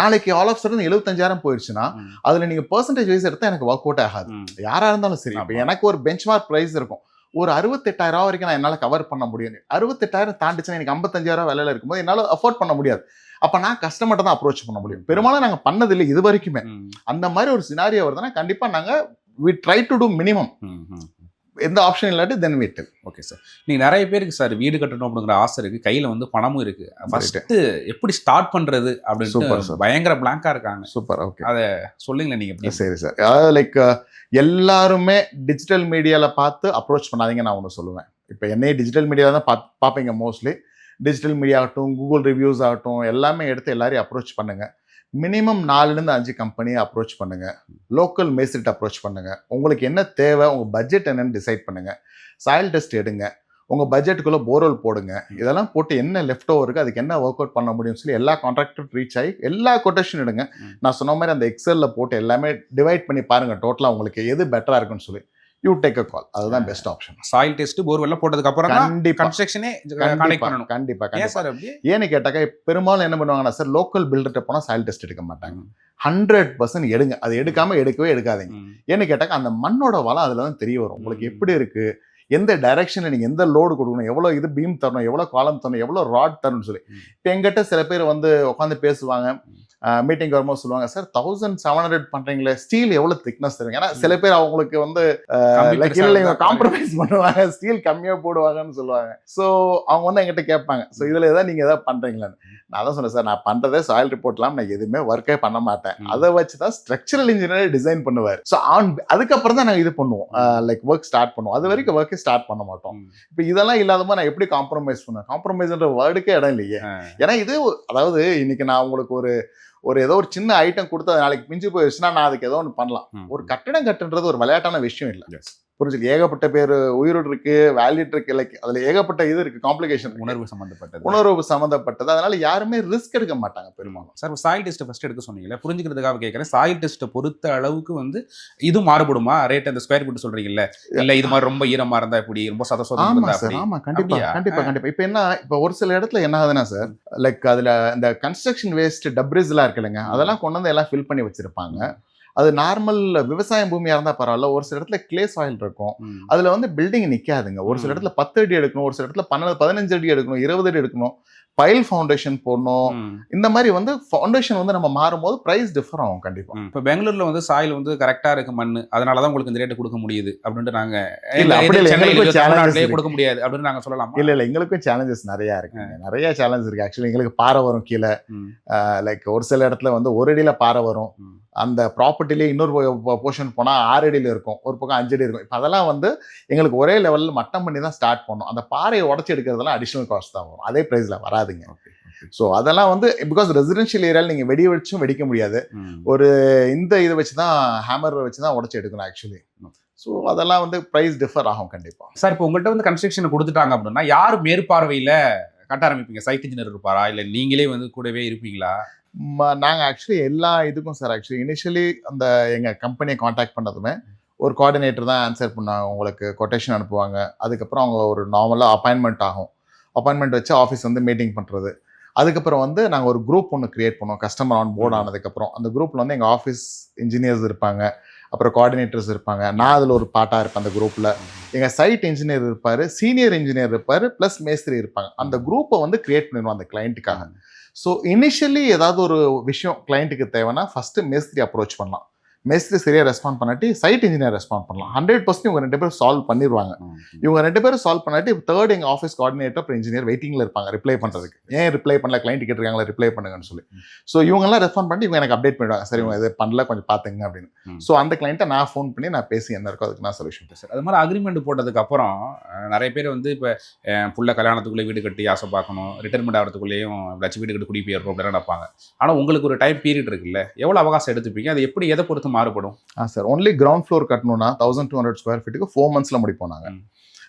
நாளைக்கு ஆல் ஆஃப் சடன் 75,000 போயிடுச்சுன்னா அதில் நீங்கள் பர்சன்டேஜ் வைஸ் எடுத்தால் எனக்கு ஒர்க் அவுட் ஆகாது, யாராக இருந்தாலும் சரி. இப்போ எனக்கு ஒரு பெஞ்ச் மார்க் ப்ரைஸ் இருக்கும், ஒரு 68,000 வரைக்கும் நான் என்னால் கவர் பண்ண முடியும். 68,000 தாண்டிச்சுன்னா எனக்கு 55,000 விலையில இருக்கும்போது என்னால் அஃபோர்ட் பண்ண முடியாது. அப்போ நான் கஸ்டமர்ட்ட தான் அப்ரோச் பண்ண முடியும். பெரும்பாலும் நாங்கள் பண்ணதில்லை இது வரைக்குமே. அந்த மாதிரி ஒரு சினாரியோ வருதுன்னா கண்டிப்பாக நாங்கள் we try to do minimum. எந்த ஆப்ஷன் இல்லாட்டி தென் வீட்டு. ஓகே சார், நீங்கள் நிறைய பேருக்கு சார் வீடு கட்டணும் அப்படிங்கிற ஆசை இருக்குது, கையில் வந்து பணமும் இருக்குது, ஃபஸ்ட்டு எப்படி ஸ்டார்ட் பண்ணுறது அப்படின்னு பயங்கர பிளாங்காக இருக்காங்க. சூப்பர், ஓகே, அதை சொல்லுங்களேன் நீங்கள். சரி சார், அதாவது லைக் எல்லாருமே டிஜிட்டல் மீடியாவில் பார்த்து அப்ரோச் பண்ணாதீங்க நான் ஒன்று சொல்லுவேன். இப்போ என்னையே டிஜிட்டல் மீடியாவில் தான் பார்ப்பீங்க மோஸ்ட்லி. டிஜிட்டல் மீடியா ஆகட்டும், கூகுள் ரிவ்யூஸ் ஆகட்டும், எல்லாமே எடுத்து எல்லாரையும் அப்ரோச் பண்ணுங்கள். மினிமம் 4லேருந்து 5 கம்பெனியை அப்ரோச் பண்ணுங்கள். லோக்கல் மேஸ்திரிட்ட அப்ரோச் பண்ணுங்கள். உங்களுக்கு என்ன தேவை, உங்கள் பட்ஜெட் என்னன்னு டிசைட் பண்ணுங்கள். சாயில் டெஸ்ட் எடுங்க, உங்கள் பட்ஜெட்டுக்குள்ளே போர்வெல் போடுங்க. இதெல்லாம் போட்டு என்ன லெஃப்ட் ஓவர் இருக்குது, அதுக்கு என்ன ஒர்க் அவுட் பண்ண முடியும்னு சொல்லி எல்லா கான்ட்ராக்டும் ரீச் ஆகி எல்லா கொட்டேஷன் எடுங்க. நான் சொன்ன மாதிரி அந்த எக்ஸலில் போட்டு எல்லாமே டிவைட் பண்ணி பாருங்கள் டோட்டலாக உங்களுக்கு எது பெட்டராக இருக்குன்னு சொல்லி. யூ டேக் அ கால், அதுதான் பெஸ்ட் ஆப்ஷன். சாயில் டெஸ்ட் போர்வெல்ல போட்டதுக்கு அப்புறம் கண்டிப்பா கன்ஸ்ட்ரக்ஷனே கான்டாக்ட் பண்ணணும். கண்டிப்பா சார் அப்படி ஏன்னு கேட்டாக்கா பெரும்பாலும் என்ன பண்ணுவாங்கன்னா சார், லோக்கல் பில்டர்கிட்ட போனால் சாயில் டெஸ்ட் எடுக்க மாட்டாங்க. 100% எடுங்க, அது எடுக்காம எடுக்காதீங்க. ஏன்னு கேட்டாக்கா அந்த மண்ணோட வளம் அதில் தான் தெரிய வரும். உங்களுக்கு எப்படி இருக்கு, எந்த டைரக்ஷனில் நீங்கள் எந்த லோடு கொடுக்கணும், எவ்வளோ இது பீம் தரணும், எவ்வளோ காலம் தரணும், எவ்வளோ ராட் தரணும்னு சொல்லி. இப்போ எங்கிட்ட சில பேர் வந்து உட்காந்து பேசுவாங்க, மீட்டிங் வரும்போது சொல்லுவாங்க, சார் 1700 பண்ணுறீங்களே, ஸ்டீல் எவ்வளோ திக்னஸ் தருவீங்க. ஏன்னா சில பேர் அவங்களுக்கு வந்து காம்ப்ரமைஸ் பண்ணுவாங்க, ஸ்டீல் கம்மியாக போடுவாங்கன்னு சொல்லுவாங்க. ஸோ அவங்க வந்து எங்கிட்ட கேட்பாங்க, ஸோ இதில் எதாவது நீங்கள் எதாவது பண்ணுறீங்களான்னு. நான் தான் சொன்னேன், சார் நான் பண்ணுறதே சாயில் ரிப்போர்ட்லாம் நான் எதுவுமே ஒர்க்கே பண்ண மாட்டேன், அதை வச்சு தான் ஸ்ட்ரக்சரல் இன்ஜினியர் டிசைன் பண்ணுவார். ஸோ அதுக்கப்புறம் தான் நாங்கள் இது பண்ணுவோம், லைக் ஒர்க் ஸ்டார்ட் பண்ணுவோம். அது வரைக்கும் ஒர்க்கே ஸ்டார்ட் பண்ண மாட்டோம். இப்போ இதெல்லாம் இல்லாதமா நான் எப்படி காம்ப்ரமைஸ் பண்ணுவேன்? காம்ப்ரமைஸ்ன்ற வேர்டுக்கே இடம் இல்லையே. ஏன்னா இது அதாவது இன்னைக்கு நான் உங்களுக்கு ஒரு ஏதோ ஒரு சின்ன ஐட்டம் கொடுத்து அது நாளைக்கு மிஞ்சி போயிடுச்சுன்னா நான் அதுக்கு ஏதோ ஒன்று பண்ணலாம். ஒரு கட்டடம் கட்டுன்றது ஒரு விளையாட்டான விஷயம் இல்லை. புரிஞ்சுக்கு ஏகப்பட்ட பேர் உயிரோடு இருக்கு, வேலிட் இருக்கு, லைக் அதுல ஏகப்பட்ட இது இருக்கு, காம்ப்ளிகேஷன், உணர்வு சம்மந்தப்பட்டது. அதனால யாருமே ரிஸ்க் எடுக்க மாட்டாங்க பெரும்பாலும். சார் சாயில் டெஸ்ட் ஃபர்ஸ்ட் எடுக்க சொன்னீங்களே, புரிஞ்சுக்கிறதுக்காக கேட்கறேன். சாயில் டெஸ்ட்டை பொறுத்த அளவுக்கு வந்து இது மாறுபடுமா ரேட்? அந்த ஸ்கொயர் ஃபீட் சொல்றீங்கல்ல, இல்ல இது மாதிரி ரொம்ப ஈரமா இருந்தா இப்படி, ரொம்ப சதசோதம் இருந்தா அப்படி? ஆமா, கண்டிப்பா. இப்போ என்ன, இப்போ ஒரு சில இடத்துல என்ன ஆகுதுன்னா சார், லைக் அதுல இந்த கன்ஸ்ட்ரக்ஷன் வேஸ்ட் டப்ரிஸ் எல்லாம் இருக்கு இல்லைங்க, அதெல்லாம் கொண்டு வந்து எல்லாம் ஃபில் பண்ணி வச்சிருப்பாங்க. அது நார்மல் விவசாயம் பூமியா இருந்தா பரவாயில்ல, ஒரு சில இடத்துல கிளே சாயில் இருக்கும், அதுல வந்து பில்டிங் நிக்காதுங்க. ஒரு சில இடத்துல 10 அடி எடுக்கணும், ஒரு சில இடத்துல 15 அடி எடுக்கணும், 20 அடி எடுக்கணும், பைல் ஃபவுண்டேஷன் போடணும். இந்த மாதிரி வந்து ஃபவுண்டேஷன் வந்து நம்ம மாறும்போது பிரைஸ் டிஃபர் ஆகும் கண்டிப்பா. இப்போ பெங்களூர்ல வந்து சாயில் வந்து கரெக்டா இருக்கு மண், அதனாலதான் உங்களுக்கு இந்த ரேட் கொடுக்க முடியுது அப்படின்ட்டு நாங்க கொடுக்க முடியாது அப்படின்னு நாங்க சொல்லலாம். இல்ல எங்களுக்கும் சேலஞ்சஸ் நிறைய இருக்கு, நிறைய சேலஞ்ச் இருக்கு. ஆக்சுவலி எங்களுக்கு பாறை வரும் கீழே, லைக் ஒரு சில இடத்துல வந்து ஒரு அடியில பாறை வரும், அந்த ப்ராப்பர்ட்டிலே இன்னொரு போர்ஷன் போனால் 6 அடியில் இருக்கும், ஒரு பக்கம் 5 அடி இருக்கும். இப்போ அதெல்லாம் வந்து எங்களுக்கு ஒரே லெவலில் மட்டம் பண்ணி தான் ஸ்டார்ட் பண்ணோம். அந்த பாறையை உடச்சி எடுக்கிறதெல்லாம் அடிஷ்னல் காஸ்ட் தான் வரும், அதே ப்ரைஸில் வராதுங்க. ஸோ அதெல்லாம் வந்து பிகாஸ் ரெசிடென்ஷியல் ஏரியாவில் நீங்கள் வெடி வச்சும் வெடிக்க முடியாது, ஒரு இந்த இதை வச்சு தான் ஹேமர் வச்சு தான் உடச்சி எடுக்கணும் ஆக்சுவலி. ஸோ அதெல்லாம் வந்து ப்ரைஸ் டிஃபர் ஆகும் கண்டிப்பாக. சார் இப்போ உங்கள்கிட்ட வந்து கன்ஸ்ட்ரக்ஷன் கொடுத்துட்டாங்க அப்படின்னா யார் மேற்பார்வையில் கட்ட ஆரம்பிப்பீங்க? சைட் இன்ஜினியர் இருப்பாரா, இல்லை நீங்களே வந்து கூடவே இருப்பீங்களா? நாங்கள் ஆக்சுவலி எல்லா இதுக்கும் சார் ஆக்சுவலி இனிஷியலி அந்த எங்கள் கம்பெனியை காண்டாக்ட் பண்ணதுமே ஒரு கோஆர்டினேட்டர் தான் ஆன்சர் பண்ணாங்க, உங்களுக்கு கொட்டேஷன் அனுப்புவாங்க. அதுக்கப்புறம் அவங்க ஒரு நார்மலாக அப்பாயின்மெண்ட் ஆகும், அப்பாயின்மெண்ட் வச்சு ஆஃபீஸ் வந்து மீட்டிங் பண்ணுறது. அதுக்கப்புறம் வந்து நாங்கள் ஒரு குரூப் ஒன்று கிரியேட் பண்ணுவோம் கஸ்டமர் ஆன் போர்ட் ஆனதுக்கப்புறம். அந்த குரூப்பில் வந்து எங்கள் ஆஃபீஸ் இன்ஜினியர்ஸ் இருப்பாங்க, அப்புறம் கோஆர்டினேட்டர்ஸ் இருப்பாங்க, நான் அதில் ஒரு பார்ட்டாக இருப்பேன் அந்த குரூப்பில். எங்கள் சைட் இன்ஜினியர் இருப்பார், சீனியர் இன்ஜினியர் இருப்பார், ப்ளஸ் மேஸ்திரி இருப்பாங்க. அந்த குரூப்பை வந்து கிரியேட் பண்ணிடுவோம் அந்த கிளைண்ட்டுக்காக. ஸோ இனிஷியலி ஏதாவது ஒரு விஷயம் கிளைண்ட்டுக்கு தேவைன்னா ஃபஸ்ட்டு மேஸ்திரி அப்ரோச் பண்ணலாம். மேஸ்திரி சரியாக ரெஸ்பாண்ட் பண்ணாட்டி சைட் இன்ஜினியர் ரெஸ்பாண்ட் பண்ணலாம். 100% இவங்க 2 பேரும் சால்வ் பண்ணிடுவாங்க. இவங்க 2 பேரும் சால்வ் பண்ணாட்டி தேர்ட் எங்கள் ஆஃபீஸ் கோஆர்டினேட்டர் அப்புறம் இன்ஜினியர் வெயிட்டிங்கில் இருப்பாங்க ரிப்ளை பண்ணுறதுக்கு. ஏன் ரிப்ளை பண்ணல, கிளைண்ட் கேட்டிருக்காங்களா ரிப்ளை பண்ணுங்கன்னு சொல்லி. ஸோ இவங்கெல்லாம் ரெஸ்பாண்ட் பண்ணிட்டு இவங்க எனக்கு அப்டேட் பண்ணிடுவாங்க, சரி இவங்க இது பண்ணல கொஞ்சம் பார்த்துங்க அப்படின்னு. ஸோ அந்த கிளைண்ட்டை நான் ஃபோன் பண்ணி நான் பேசி என்ன இருக்கோ அதுக்கு நான் சொல்யூஷன் பேசுகிறேன். அது மாதிரி அக்ரிமெண்ட் போட்டதுக்கு அப்புறம் நிறைய பேர் வந்து இப்போ புள்ள கல்யாணத்துக்குள்ளே வீடு கட்டி ஆசை பார்க்கணும், ரிட்டர்மெண்ட் ஆகிறதுக்குள்ளேயும் லட்சம் வீடு கட்டி குடி போயிருப்போம் அப்படின்னு நினைப்பாங்க. ஆனால் உங்களுக்கு ஒரு டைம் பீரியட் இருக்குல்ல, எவ்வளோ அவகாசம் எடுத்துப்பீங்க? அது எப்படி எதை பொறுத்து மாறுபடும்? சார் ஒன்லி கிரவுண்ட் ஃப்ளோர் கட்டணும்னா 1200 ஸ்கொயர் ஃபீட்டுக்கு 4 months முடிப்போம் நாங்கள்.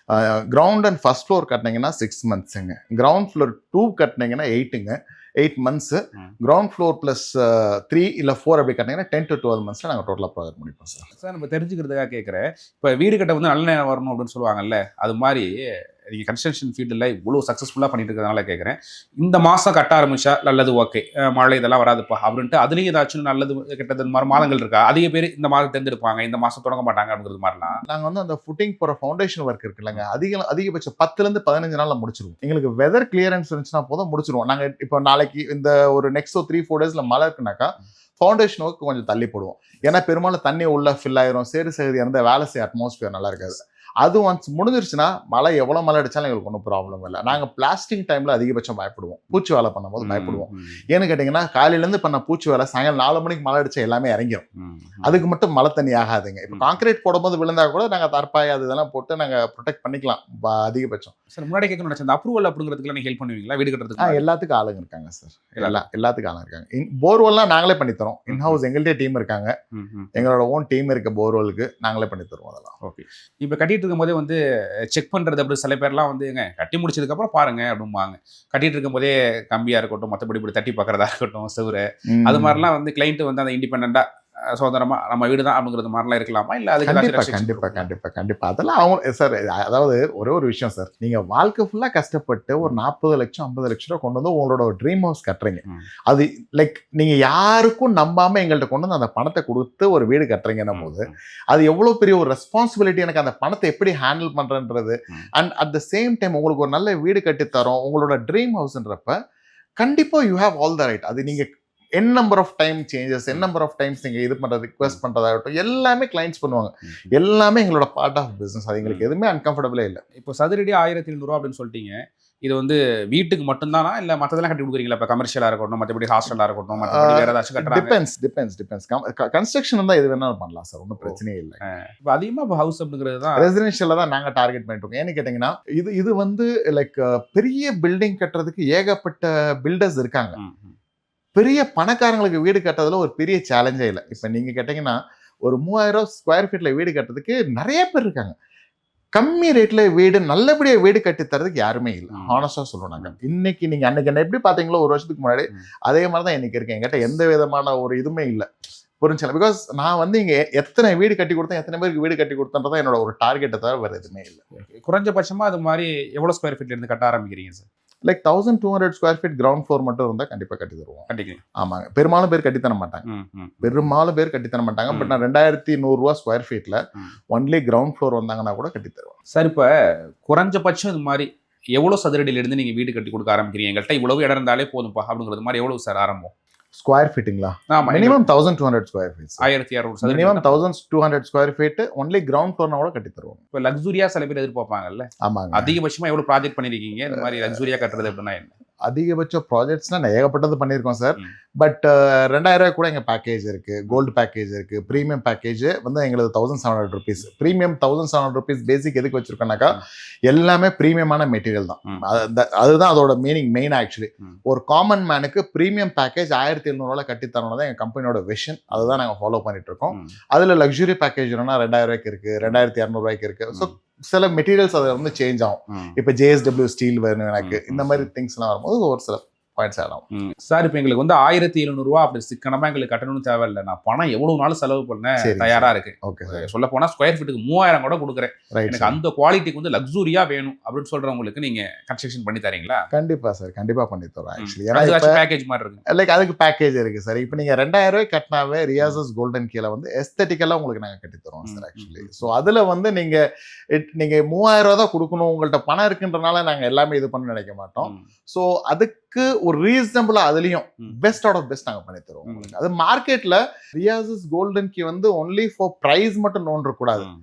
கிரவுண்ட் அண்ட் ஃபர்ஸ்ட் ஃப்ளோர் கட்டினீங்கன்னா 6 monthsங்க. கிரவுண்ட் ஃப்ளோர் 2 கட்டினீங்கன்னா 8 months. கிரவுண்ட் ஃப்ளோர் ப்ளஸ் 3 இல்லை 4 அப்படி கட்டினீங்கன்னா 10 to 12 months நாங்கள் டோட்டலாக ப்ராஜெக்ட் முடிப்போம் சார். சார் நம்ம தெரிஞ்சுக்கிறதுக்காக கேட்குறேன், இப்போ வீடு கட்ட வந்து நல்ல நேரம் வரணும் அப்படின்னு சொல்லுவாங்கல்ல, அது மாதிரி நீங்கள் கன்ஸ்ட்ரக்ஷன் ஃபீல்டில் இவ்வளோ சக்ஸஸ்ஃபுல்லாக பண்ணிட்டு இருக்கிறதுனால கேட்குறேன், இந்த மாதம் கட்ட ஆரம்பிச்சா நல்லது ஓகே, மழை இதெல்லாம் வராதுப்பா அப்படின்ட்டு அதுலேயும் ஏதாச்சும் நல்லது கெட்டது மாதிரி மாதங்கள் இருக்கா? அதிக பேர் இந்த மாதம் தேர்ந்தெடுப்பாங்க, இந்த மாதம் தொடங்க மாட்டாங்க அப்படிங்கிறது மாதிரிலாம். நாங்கள் வந்து அந்த ஃபுட்டிங் போகிற ஃபவுண்டேஷன் ஒர்க் இருக்குல்லங்க, அதிகபட்சம் 10 to 15 நாளில் முடிச்சிருவோம். எங்களுக்கு வெதர் கிளியரன்ஸ் இருந்துச்சுன்னா போதும் முடிச்சிருவோம். நாங்கள் இப்போ நாளைக்கு இந்த ஒரு நெக்ஸ்ட் 3-4 days மழை இருக்குனாக்கா ஃபவுண்டேஷன் ஒர்க் கொஞ்சம் தள்ளி போடுவோம். ஏன்னா பெரும்பாலும் தண்ணி உள்ள ஃபில் ஆயிரும், சேறு சகதி இருந்த வேலை செய்ய அட்மாஸ்பியர் நல்லா இருக்காது. அது ஒன்ஸ் முடிஞ்சிருச்சுன்னா மழை எவ்வளோ மழை அடித்தாலும் எங்களுக்கு ஒன்றும் ப்ராப்ளம் இல்லை. நாங்கள் பிளாஸ்டிக் டைமில் அதிகபட்சம் பயப்படுவோம், பூச்சி வேலை பண்ணும்போது பயப்படுவோம். ஏன்னு கேட்டிங்கன்னா காலையிலேருந்து பண்ண பூச்சி வேலை சாயங்காலம் 4 மணிக்கு மழை அடித்தா எல்லாமே இறங்கிடும். அதுக்கு மட்டும் மழை தண்ணி ஆகாதுங்க. இப்போ கான்கிரீட் போடும்போது விழுந்தா கூட நாங்கள் தற்பாய் அது இதெல்லாம் போட்டு நாங்கள் ப்ரொடெக்ட் பண்ணிக்கலாம் அதிகபட்சம். சார் முன்னாடி கேட்கணும் நினச்சேன், அந்த அப்ரூவல் அப்படிங்கிறதுக்குலாம் நீங்கள் ஹெல்ப் பண்ணுவீங்களா வீடு கட்டுறதுக்கு? எல்லாத்துக்கும் ஆளுங்க இருக்காங்க சார், எல்லாத்துக்கும் ஆளுங்க இருக்காங்க. போர்வெல்லாம் நாங்களே பண்ணித்தரோம், இன்ஹவுஸ் எங்கள்கிட்ட டீம் இருக்காங்க, எங்களோட ஓன் டீம் இருக்க போர்வெலுக்கு நாங்களே பண்ணி தருவோம் அதெல்லாம். ஓகே, இப்போ கட்டிட்டு இருக்கும்போதே வந்து செக் பண்ணுறது அப்படி சில பேர்லாம் வந்து கட்டி முடிச்சதுக்கப்புறம் பாருங்க அப்படிம்பாங்க. கட்டிட்டு இருக்கும்போதே கம்பியாக இருக்கட்டும், மற்றபடி இப்படி தட்டி பார்க்குறதா இருக்கட்டும், செவுரு அது மாதிரிலாம் வந்து கிளைண்ட் வந்து அந்த இண்டிபெண்டாக சுதந்திரமா நம்ம வீடு தான் அப்படிங்கிறது மாதிரிலாம் இருக்கலாமா? இல்லை அது கண்டிப்பாக அதெல்லாம் அவங்க சார். அதாவது ஒரே ஒரு விஷயம் சார், நீங்கள் வாழ்க்கை ஃபுல்லாக கஷ்டப்பட்டு ஒரு 40 லட்சம் 50 லட்ச ரூபா கொண்டு வந்து உங்களோட ஒரு ட்ரீம் ஹவுஸ் கட்டுறீங்க. அது லைக் நீங்கள் யாருக்கும் நம்பாமல் எங்கள்கிட்ட கொண்டு வந்து அந்த பணத்தை கொடுத்து ஒரு வீடு கட்டுறீங்கன்னும் போது அது எவ்வளோ பெரிய ஒரு ரெஸ்பான்சிபிலிட்டி. எனக்கு அந்த பணத்தை எப்படி ஹேண்டில் பண்ணுறன்றது and at the same time உங்களுக்கு ஒரு நல்ல வீடு கட்டித்தரோம் உங்களோட ட்ரீம் ஹவுஸ்ன்றப்ப கண்டிப்பாக you have all the right. அது நீங்கள் number of time changes, number of times நீங்கள் இது பண்ணுறது ரிக்வெஸ்ட் பண்ணுறதாகட்டும் எல்லாமே கிளைண்ட்ஸ் பண்ணுவாங்க. எல்லாமே எங்களோட பார்ட் ஆஃப் பிஸ்னஸ். அது எங்களுக்கு எதுவுமே அன்கம்ஃபர்டபிளே இல்லை. இப்போ சதுரடி 1700 அப்படின்னு சொல்லிட்டீங்க, இது வந்து வீட்டுக்கு மட்டும்தானா இல்லை மற்றதெல்லாம் கட்டி கொடுக்குறீங்களா? இப்போ கமர்ஷியலாக இருக்கட்டும், மற்றபடி ஹாஸ்டலாக இருக்கட்டும், மற்றபடி வேறு ஏதாச்சும் கட்டுறாங்க? டிபெண்ட்ஸ். கன்ஸ்ட்ரக்ஷன் இருந்தால் எது வேணாலும் பண்ணலாம் சார், ஒன்றும் பிரச்சனையே இல்லை. இப்போ அதிகமாக இப்போ ஹவுஸ் அப்படிங்கிறது தான் ரெசிடென்ஷியலில் தான் நாங்கள் டார்கெட் பண்ணிட்டு இருக்கோம். ஏன்னு கேட்டிங்கன்னா இது வந்து லைக் பெரிய பில்டிங் கட்டுறதுக்கு ஏகப்பட்ட பில்டர்ஸ் இருக்காங்க. பெரிய பணக்காரங்களுக்கு வீடு கட்டுறதுல ஒரு பெரிய சேலஞ்சே இல்லை. இப்போ நீங்கள் கேட்டிங்கன்னா ஒரு 3000 ஸ்கொயர் ஃபீட்டில் வீடு கட்டுறதுக்கு நிறைய பேர் இருக்காங்க. கம்மி ரேட்டில் வீடு நல்லபடியாக வீடு கட்டி தரதுக்கு யாருமே இல்லை. ஹானஸ்டாக சொல்லுவோம் நாங்கள். இன்னைக்கு நீங்கள் அன்னைக்கு என்ன எப்படி பார்த்தீங்களோ ஒரு வருஷத்துக்கு முன்னாடி அதே மாதிரி தான் இன்னைக்கு இருக்கேன். என்கிட்ட எந்த விதமான ஒரு இதுவுமே இல்லை, புரிஞ்சல. பிகாஸ் நான் வந்து இங்கே எத்தனை வீடு கட்டி கொடுத்தேன், எத்தனை பேருக்கு வீடு கட்டி கொடுத்தன்றதான் என்னோட ஒரு டார்கெட்டை தவிர வேறு எதுவுமே இல்லை. குறைஞ்சபட்சமாக அது மாதிரி எவ்வளோ ஸ்கொயர் ஃபீட்ல இருந்து கட்ட ஆரம்பிக்கிறீங்க sir? Like 1200 square feet ground floor மட்டும் இருந்தால் கண்டிப்பாக கட்டி தருவோம். கண்டிக்கலாம். ஆமாங்க, பெரும்பாலும் பேர் கட்டித்தர மாட்டாங்க. பட் நான் 2100 ரூபா ஸ்கொயர் ஃபீட்டில் ஒன்லி கிரவுண்ட் ஃப்ளோர் வந்தாங்கன்னா கூட கட்டி தருவோம். சார் இப்போ குறைஞ்சபட்சம் இது மாதிரி எவ்வளோ சதுரடியிலிருந்து நீங்கள் வீடு கட்டி கொடுக்க ஆரம்பிக்கிறீங்க? எங்கள்கிட்ட இவ்வளவு இடம் இருந்தாலே போதும்ப்பா அப்படிங்கிறது மாதிரி எவ்வளோ சார் ஆரம்பம்? ஸ்கொயர் ஃபீட்டுங்களா? Minimum 1200 square feet. 1600 minimum 1200 square feet only ground ஃப்ளோர்னா கூட கட்டி தருவோம். இப்போ லக்ஸுரியா சில பேர் எதிர்பார்ப்பாங்கல்ல. ஆமாங்க. அதிகபட்சமாக எவ்வளோ ப்ராஜெக்ட் பண்ணியிருக்கீங்க இந்த மாதிரி லக்ஸுரியா கட்டுறது அப்படின்னா என்ன? அதிகபட்ச ப்ராஜெக்ட்ஸ்னா ஏகப்பட்டது பண்ணியிருக்கோம் சார். ம். பட் 2000 கூட எங்கள் பேக்கேஜ் இருக்குது, கோல்டு பேக்கேஜ் இருக்குது, ப்ரீமியம் பேக்கேஜ் வந்து எங்களுக்கு ₹1700. ப்ரீமியம் ₹1700 பேசிக் எதுக்கு வச்சுருக்கோம்னாக்கா எல்லாமே ப்ரீமியமான மெட்டீரியல் தான். ம். அதுதான் அதோட மெயின் ஆக்சுவலி. ம். ஒரு காமன் மேனுக்கு ப்ரீமியம் பேக்கேஜ் 1700 கட்டித்தரணும் தான் எங்கள் கம்பெனியோட விஷன். அதுதான் நாங்கள் ஃபாலோ பண்ணிட்டு இருக்கோம். ம். அதில் லக்ஸுரி பேக்கேஜ் வேணும்னா 2000 இருக்குது, 2200 இருக்குது. ஸோ சில மெட்டீரியல்ஸ் அதை வந்து சேஞ்ச் ஆகும். ம். இப்போ JSW ஸ்டீல் வேணும் எனக்கு, ம். இந்த மாதிரி திங்ஸ்லாம் வரும்போது ஒரு சில பாயிண்ட்ஸ் ஆட் ஆகும். ம். சார் இப்போ எங்களுக்கு வந்து ₹1700 அப்படி சிக்கனமா எங்களுக்கு கட்டணும்னு தேவையில்லை. நான் பணம் எவ்வளவு நாளும் செலவு பண்ண சரி, தயாரா இருக்கு. ஓகே சார், சொல்ல போனா ஸ்கொயர் ஃபீட்டுக்கு 3000 கூட கொடுக்குறேன். ரைட் எனக்கு சார். அந்த குவாலிட்டிக்கு வந்து லக்ஸூரியா வேணும் அப்படின்னு சொல்றவங்களுக்கு நீங்க கன்ஸ்ட்ரக்ஷன் பண்ணி தரீங்களா? கண்டிப்பா சார், கண்டிப்பா பண்ணி தரோம் ஆக்சுவலி. ஏன்னா அதுக்கு இப்போ ஏதாச்சும் பேக்கேஜ் மாதிரி இருக்கு. லைக் அதுக்கு பேக்கேஜ் இருக்கு சார். இப்போ நீங்க 2000 கட்டினாவே ரியாசஸ் கோல்டன் கீழே வந்து எஸ்தெட்டிக்கலா உங்களுக்கு நாங்க கட்டி தரோம் சார் ஆக்சுவலி. ஸோ அதுல வந்து நீங்க 3000 தான் கொடுக்கணும், உங்கள்ட்ட பணம் இருக்குன்றனால நாங்க எல்லாமே இது பண்ண நினைக்க மாட்டோம். ம். ஸோ அதுக்கு ஒரு ரீசனபிளா அதுலயும் ம். பெஸ்ட் அவுட் ஆஃப் பெஸ்ட் நாங்க பண்ணி தருவோம் ம். உங்களுக்கு. அது மார்க்கெட்ல ரியாசஸ் கோல்டன் கீ வந்து ஒன்லி ஃபார் பிரைஸ் மட்டும் நோன்ற கூடாது, ம்.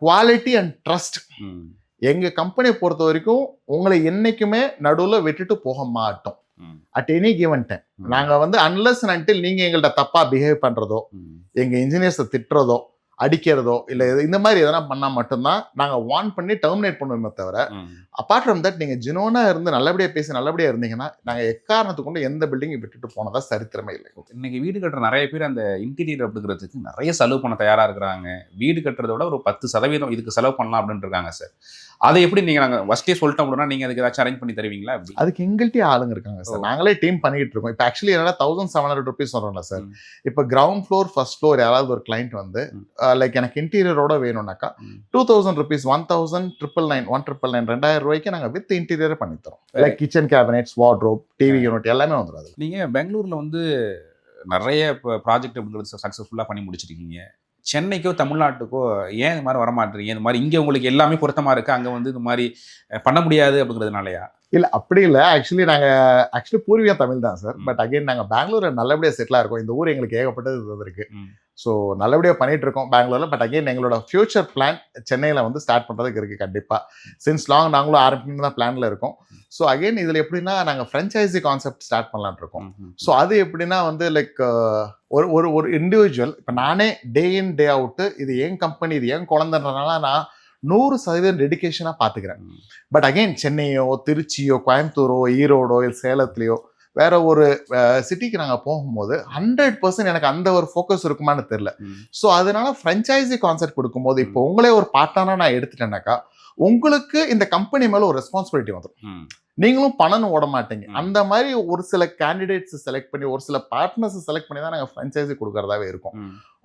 Quality and trust. ம். எங்க கம்பெனியை பொறுத்த வரைக்கும் உங்களை என்னைக்குமே நடுவுல விட்டுட்டு போக மாட்டோம். ம். அட் எனி கிவன் டைம் ம். நாங்க வந்து அன்லெஸ் அண்ட் அன்டில் நீங்க எங்கள்ட்ட தப்பா பிஹேவ் பண்றதோ, ம். எங்க இன்ஜினியர்ஸை திட்டுறதோ, அடிக்கிறதோ இல்ல இந்த மாதிரி எதனா பண்ணா மட்டும்தான் நாங்க வார்ன் பண்ணி டெர்மினேட் பண்ணுவோமே தவிர, ம். அப்பார்ட் ஃப்ரம் தட் நீங்க ஜெனுவனா இருந்து நல்லபடியா பேசி நல்லபடியா இருந்தீங்கன்னா நாங்க எக்காரணத்துக்கு கொண்டு எந்த பில்டிங் விட்டுட்டு போனதா சரித்திரமே இல்லை. இன்னைக்கு வீடு கட்டுற நிறைய பேர் அந்த இன்டீரியர் அப்படிங்கிறதுக்கு நிறைய செலவு பண்ண தயாரா இருக்கிறாங்க. வீடு கட்டுறதை விட ஒரு 10% இதுக்கு செலவு பண்ணலாம் அப்படின்னு இருக்காங்க சார். அதை எப்படி நீங்க நாங்க ஃபர்ஸ்டே சொல்லிட்டோம் அப்படின்னா நீங்க அதுக்கு ஏதாச்சும் அரேஞ்ச் பண்ணி தருவீங்களா? அப்படி அதுக்கு எங்கள்கிட்டயே ஆளுங்க இருக்காங்க சார். நாங்களே டீம் பண்ணிட்டு இருக்கோம். இப்போ ஆக்சுவலி என்னன்னா ₹1700 சொல்றோம்ல சார். ம். இப்போ கிரவுண்ட் ஃப்ளோர் ஃபர்ஸ்ட் ஃப்ளோர் யாராவது ஒரு கிளைண்ட் வந்து லைக் எனக்கு இன்டீரியரோட வேணும்னாக்கா ம். ₹2000 1999 ₹2000 நாங்க வித் இன்டீரியர் பண்ணி தரோம். Like kitchen cabinets, wardrobe, TV unit எல்லாமே வந்துடும். நீங்க பெங்களூர்ல வந்து நிறைய ப்ராஜெக்ட் அப்படிங்கிறது சக்ஸஸ்ஃபுல்லாக பண்ணி முடிச்சிருக்கீங்க. சென்னைக்கோ தமிழ்நாட்டுக்கோ ஏன் இது மாதிரி வரமாட்டீங்க? இந்த மாதிரி இங்கே உங்களுக்கு எல்லாமே பொருத்தமா இருக்கு, அங்கே வந்து இது மாதிரி பண்ண முடியாது அப்படிங்கிறதுனாலயா? இல்ல அப்படி இல்ல. ஆக்சுவலி பூர்வீகம் தமிழ் தான் சார். பட் அகைன் நாங்க பெங்களூர்ல நல்லபடியா செட்டிலா இருக்கோம். இந்த ஊர் எங்களுக்கு ஏகப்பட்டது இருக்கு. ஸோ நல்லபடியாக பண்ணிட்டு இருக்கோம் பெங்களூர்ல. பட் அகைன் எங்களோட ஃபியூச்சர் பிளான் சென்னையில் வந்து ஸ்டார்ட் பண்ணுறதுக்கு இருக்குது கண்டிப்பாக. சின்ஸ் லாங் நாங்களும் ஆரம்பிக்கணும் தான் பிளானில் இருக்கோம். ஸோ அகைன் இதில் எப்படின்னா நாங்கள் ஃப்ரான்ச்சைசி கான்செப்ட் ஸ்டார்ட் பண்ணலான் இருக்கோம். ஸோ அது எப்படின்னா வந்து லைக் ஒரு இண்டிவிஜுவல், இப்போ நானே டே இன் டே அவுட்டு இது என் கம்பெனி, இது என் குழந்தைன்றனால நான் 100% டெடிகேஷனாக பார்த்துக்கிறேன். பட் அகைன் சென்னையோ, திருச்சியோ, கோயம்புத்தூரோ, ஈரோடோ, இல்லை சேலத்துலையோ வேற ஒரு சிட்டிக்கு நாங்கள் போகும்போது 100% எனக்கு அந்த ஒரு ஃபோக்கஸ் இருக்குமான்னு தெரியல. ஸோ அதனால ஃப்ரான்ச்சைசி கான்செப்ட் கொடுக்கும்போது இப்போ உங்களே ஒரு பார்ட்னராக நான் எடுத்துட்டேன்னாக்கா உங்களுக்கு இந்த கம்பெனி மேலே ஒரு ரெஸ்பான்சிபிலிட்டி வந்துடும். நீங்களும் பணம் ஓட மாட்டீங்க. அந்த மாதிரி ஒரு சில கேண்டிடேட்ஸ் செலக்ட் பண்ணி, ஒரு சில பார்ட்னர்ஸ் செலக்ட் பண்ணி தான் நாங்கள் ஃப்ரான்ச்சைசி கொடுக்கறதாவே இருக்கும்.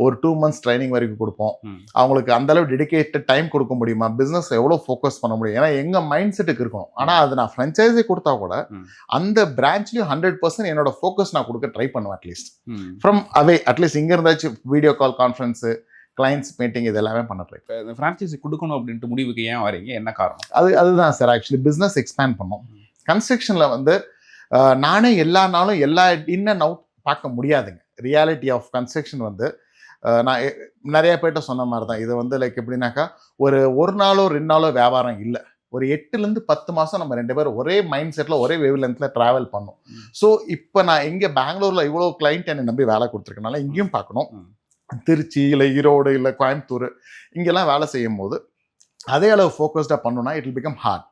ஒரு 2 months ட்ரைனிங் வரைக்கும் கொடுப்போம். அவங்களுக்கு அந்த அளவு டெடிகேட்டட் டைம் கொடுக்க முடியுமா, பிஸ்னஸ் எவ்வளோ ஃபோக்கஸ் பண்ண முடியும், ஏன்னா எங்கள் மைண்ட் செட்டுக்கு இருக்கணும். ஆனால் அது நான் ஃப்ரான்ச்சைசி கொடுத்தா கூட அந்த பிரான்ச்லையும் 100% என்னோட ஃபோக்கஸ் நான் கொடுக்க ட்ரை பண்ணுவேன். அட்லீஸ்ட் ஃப்ரம் அவே, அட்லீஸ்ட் இங்கே இருந்தாச்சும் video call conference, clients meeting, இது எல்லாமே பண்ண ட்ரை. ஃப்ரான்ச்சைசி கொடுக்கணும் அப்படின்ட்டு முடிவுக்கு ஏன் வரீங்க? என்ன காரணம்? அதுதான் சார். ஆக்சுவலி பிஸ்னஸ் எக்ஸ்பேண்ட் பண்ணோம். கன்ஸ்ட்ரக்ஷனில் வந்து நானே எல்லா நாளும் எல்லா இன் அண்ட் அவுட் பார்க்க முடியாதுங்க. ரியாலிட்டி ஆஃப் கன்ஸ்ட்ரக்ஷன் வந்து நான் நிறைய பேர்ட்ட சொன்ன மாதிரி தான். இது வந்து லைக் எப்படின்னாக்கா ஒரு நாளோ 2 நாளோ வியாபாரம் இல்லை. ஒரு 8 to 10 மாதம் நம்ம 2 பேரும் ஒரே மைண்ட் செட்டில் ஒரே வேவ் லென்த்தில் ட்ராவல் பண்ணோம். ஸோ இப்போ நான் இங்கே பெங்களூரில் இவ்வளோ கிளைண்ட் என்னை நம்பி வேலை கொடுத்துருக்கனால இங்கேயும் பார்க்கணும். திருச்சி இல்லை ஈரோடு இல்லை கோயம்புத்தூர் இங்கெல்லாம் வேலை செய்யும் போது அதே அளவு ஃபோக்கஸ்டாக பண்ணணும்னா it will become hard.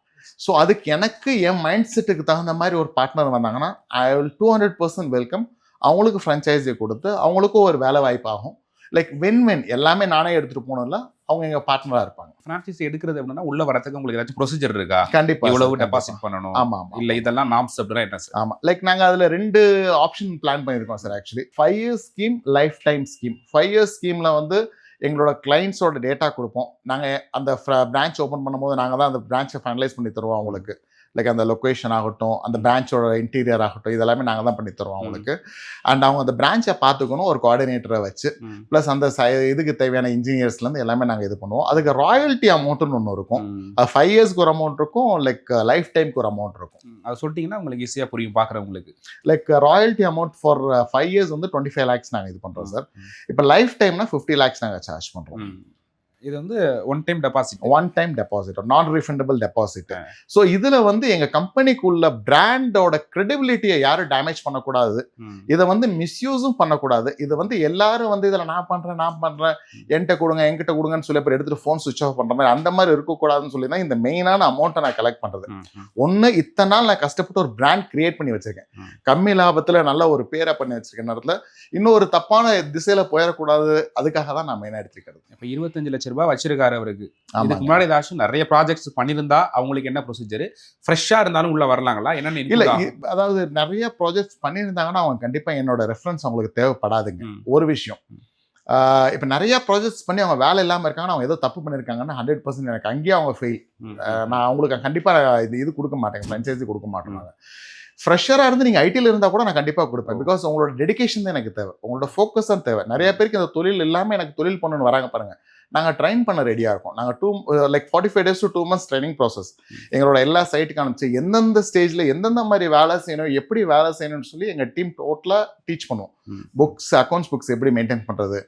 So அதுக்கு எனக்கு என் மைண்ட் செட்டுக்கு தகுந்த மாதிரி ஒரு பார்ட்னர் வந்தாங்கன்னா ஐ வில் 200% வெல்கம். அவங்களுக்கு ஃப்ரான்ச்சைஸியை கொடுத்து அவங்களுக்கும் ஒரு வேலை வாய்ப்பு ஆகும். லைக் வென் எல்லாமே நானே எடுத்துகிட்டு போனதில்ல, அவங்க எங்கள் பார்ட்னராக இருப்பாங்க. ஃப்ரான்ச்சைஸி எடுக்கிறது அப்படின்னா உள்ள வரதுக்கு உங்களுக்கு ஏதாச்சும் ப்ரொசீஜர் இருக்கா? கண்டிப்பாக இவ்வளவு டெபாசிட் பண்ணணும், ஆமாம், இல்லை இதெல்லாம் நாம்ஸ் அப்படின்னா என்ன சார்? ஆமாம், லைக் நாங்கள் அதில் 2 ஆப்ஷன் பிளான் பண்ணியிருக்கோம் sir. Actually 5 year scheme, life time scheme. 5 year ஸ்கீமில் வந்து எங்களோட கிளைண்ட்ஸோட டேட்டா கொடுப்போம். நாங்கள் அந்த பிரான்ச் ஓப்பன் பண்ணும்போது நாங்கள் தான் அந்த பிரான்ச்சை ஃபைனலைஸ் பண்ணி தருவோம் அவங்களுக்கு. லைக் அந்த லொக்கேஷன் ஆகட்டும், அந்த பிரான்ச்சோட இன்டீரியர் ஆகட்டும், இதெல்லாமே நாங்கள் தான் பண்ணி தருவோம் அவங்களுக்கு. அண்ட் அவங்க அந்த பிரான்ச்சை பார்த்துக்கணும் ஒரு கோஆர்டினேட்டரை வச்சு. ப்ளஸ் அந்த இதுக்கு தேவையான இன்ஜினியர்ஸ்லேருந்து எல்லாமே நாங்கள் இது பண்ணுவோம். அதுக்கு ராயல்ட்டி அமௌண்ட்டுன்னு ஒன்று இருக்கும். 5 yearsக்கு ஒரு அமௌண்ட் இருக்கும், லைக் லைஃப் டைம்க்கு ஒரு அமௌண்ட் இருக்கும். அது சொல்லிட்டீங்கன்னா உங்களுக்கு ஈஸியாக புரியும் பார்க்குறவங்களுக்கு. Like royalty amount for 5 years வந்து 25 lakhs நாங்கள் இது பண்ணுறோம் சார். இப்போ லைஃப் டைம்னா 50 lakhs நாங்கள் சார்ஜ் பண்ணுறோம். இது வந்து one time deposit. One time deposit, நான் ரீஃபண்டபிள் டெபாசிட். ஸோ இதில் வந்து எங்கள் கம்பெனிக்குள்ள பிராண்டோட கிரெடிபிலிட்டியை யாரும் டேமேஜ் பண்ணக்கூடாது, இதை வந்து மிஸ்யூஸும் பண்ணக்கூடாது. இது வந்து எல்லாரும் வந்து இதில் நான் பண்ணுறேன் என்கிட்ட கொடுங்கன்னு சொல்லி அப்புறம் எடுத்துகிட்டு ஃபோன் சுவிச் ஆஃப் பண்ணுற மாதிரி அந்த மாதிரி இருக்கக்கூடாதுன்னு சொல்லி தான் இந்த மெயினான அமௌண்ட்டை நான் கலெக்ட் பண்ணுறது. ஒன்று, இத்தனை நாள் நான் கஷ்டப்பட்டு ஒரு பிராண்ட் கிரியேட் பண்ணி வச்சிருக்கேன், கம்மி லாபத்தில் நல்ல ஒரு பேரை பண்ணி வச்சிருக்கேன் நேரத்தில் இன்னொரு தப்பான திசையில் போயிடக்கூடாது, அதுக்காக தான் நான் மெயினாக எடுத்துக்கிறது. இப்போ 25 லட்ச ரூபாய் வச்சிருக்காரு அவருக்கு. இதுக்கு முன்னாடி ஏதாச்சும் நிறைய ப்ராஜெக்ட்ஸ் பண்ணியிருந்தா அவங்களுக்கு என்ன ப்ரொசீஜர், ஃப்ரெஷ்ஷாக இருந்தாலும் உள்ள வரலாங்களா என்னன்னு? இல்லை, அதாவது நிறைய ப்ராஜெக்ட்ஸ் பண்ணியிருந்தாங்கன்னா அவங்க கண்டிப்பாக என்னோட ரெஃபரன்ஸ் அவங்களுக்கு தேவைப்படாதுங்க. ஒரு விஷயம், இப்போ நிறைய ப்ராஜெக்ட்ஸ் பண்ணி அவங்க வேலை இல்லாமல் இருக்காங்கன்னா அவங்க ஏதோ தப்பு பண்ணியிருக்காங்கன்னா 100% எனக்கு அங்கேயே அவங்க ஃபெயில். நான் அவங்களுக்கு கண்டிப்பாக இது கொடுக்க மாட்டேங்க, ஃப்ரான்ச்சைஸி கொடுக்க மாட்டேன். ஃப்ரெஷராக இருந்து நீங்கள் ஐடியில் இருந்தால் கூட நான் கண்டிப்பாக கொடுப்பேன். பிகாஸ் உங்களோட டெடிகேஷன் தான் எனக்கு தேவை, உங்களோட ஃபோக்கஸ் தான் தேவை. நிறைய பேருக்கு இந்த தொழில் இல்லாமல் எனக்கு தொழில் பண்ணணும்னு வராங்க பாருங்கள், நாங்கள் ட்ரைன் பண்ண ரெடியாக இருக்கோம். நாங்கள் 45 days to 2 months training process எங்களோட எல்லா சைட்டுக்கு அனுப்பிச்சு எந்தெந்த ஸ்டேஜில் எந்தெந்த மாதிரி வேலை செய்யணும், எப்படி வேலை செய்யணும்னு சொல்லி எங்கள் டீம் டோட்டலாக டீச் பண்ணுவோம். புக்ஸ், அக்கௌண்ட்ஸ் புக்ஸ் எப்படி மெயின்டைன் பண்ணுறது,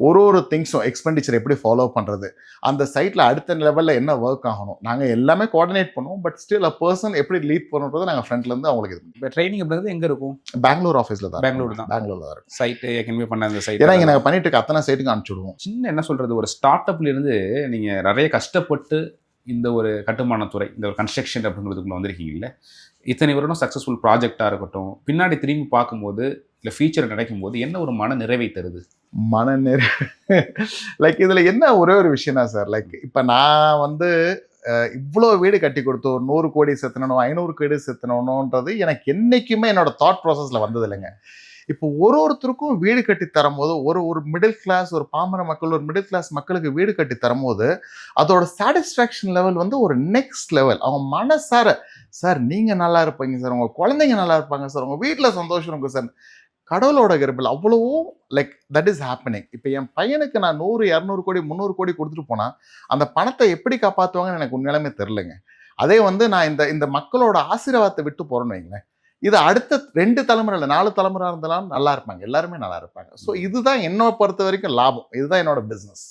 ஒரு திங்ஸும் எக்ஸ்பெண்டிச்சர் எப்படி ஃபாலோ பண்ணுறது, அந்த சைட்டில் அடுத்த லெவலில் என்ன ஒர்க் ஆகணும், நாங்கள் எல்லாமே கோஆர்டினேட் பண்ணுவோம். பட் ஸ்டில் அ பர்சன் எப்படி லீட் பண்ணுறது நாங்கள் ஃப்ரண்ட்லேருந்து அவங்களுக்கு இது. இப்போ ட்ரைனிங் அப்படிங்கிறது எங்கே இருக்கும்? பெங்களூர் ஆஃபீஸில் தான். பெங்களூர் தான் இருக்கும் சைட்டு. ஏற்கனவே பண்ண அந்த சைட், ஏன்னா இங்கே நாங்கள் பண்ணிட்டு இருக்க அத்தனை சைட்டுக்கு அனுப்பிச்சுடுவோம். சின்ன என்ன சொல்கிறது, ஒரு ஸ்டார்ட் அப்லேருந்து நீங்கள் நிறைய கஷ்டப்பட்டு இந்த ஒரு கட்டுமானத்துறை, இந்த ஒரு கன்ஸ்ட்ரக்ஷன் அப்படிங்கிறதுக்குள்ள வந்திருக்கீங்கல்ல, இத்தனை வருடம் சக்ஸஸ்ஃபுல் ப்ராஜெக்டாக இருக்கட்டும், பின்னாடி திரும்பி பார்க்கும்போது இல்லை ஃபியூச்சர் கிடைக்கும் போது என்ன ஒரு மன நிறைவை தருது? லைக் இதில் என்ன ஒரே ஒரு விஷயம் தான் சார், லைக் இப்போ நான் வந்து இவ்வளோ வீடு கட்டி கொடுத்து ஒரு 100 கோடி சேர்த்தணும், 500 கோடி சேர்த்தணுன்றது எனக்கு என்றைக்குமே என்னோட தாட் ப்ராசஸில் வந்தது இல்லைங்க. இப்போ ஒருத்தருக்கும் வீடு கட்டி தரும்போது, ஒரு மிடில் கிளாஸ், ஒரு பாமர மக்கள், ஒரு மிடில் கிளாஸ் மக்களுக்கு வீடு கட்டி தரும்போது அதோட சாட்டிஸ்ஃபேக்ஷன் லெவல் வந்து ஒரு நெக்ஸ்ட் லெவல். அவங்க மனசார, சார் நீங்கள் நல்லா இருப்பீங்க சார், உங்கள் குழந்தைங்க நல்லா இருப்பாங்க சார், உங்கள் வீட்டில் சந்தோஷம் இருக்கும் சார், கடவுளோட கிருபையில் அவ்வளவோ லைக் தட் இஸ் ஹேப்பனிங். இப்போ என் பையனுக்கு நான் 100, 200 கோடி, 300 கோடி கொடுத்துட்டு போனால் அந்த பணத்தை எப்படி காப்பாற்றுவாங்கன்னு எனக்கு உண்மையிலுமே தெரிலங்க. அதே வந்து நான் இந்த மக்களோட ஆசீர்வாதத்தை விட்டு போகிறேன்னு வைங்களேன், இது அடுத்த 2 தலைமுறை இல்லை 4 தலைமுறை இருந்தாலும் நல்லா இருப்பாங்க, எல்லாருமே நல்லா இருப்பாங்க. ஸோ இதுதான் என்னை பொறுத்த வரைக்கும் லாபம், இதுதான் என்னோட பிஸ்னஸ்.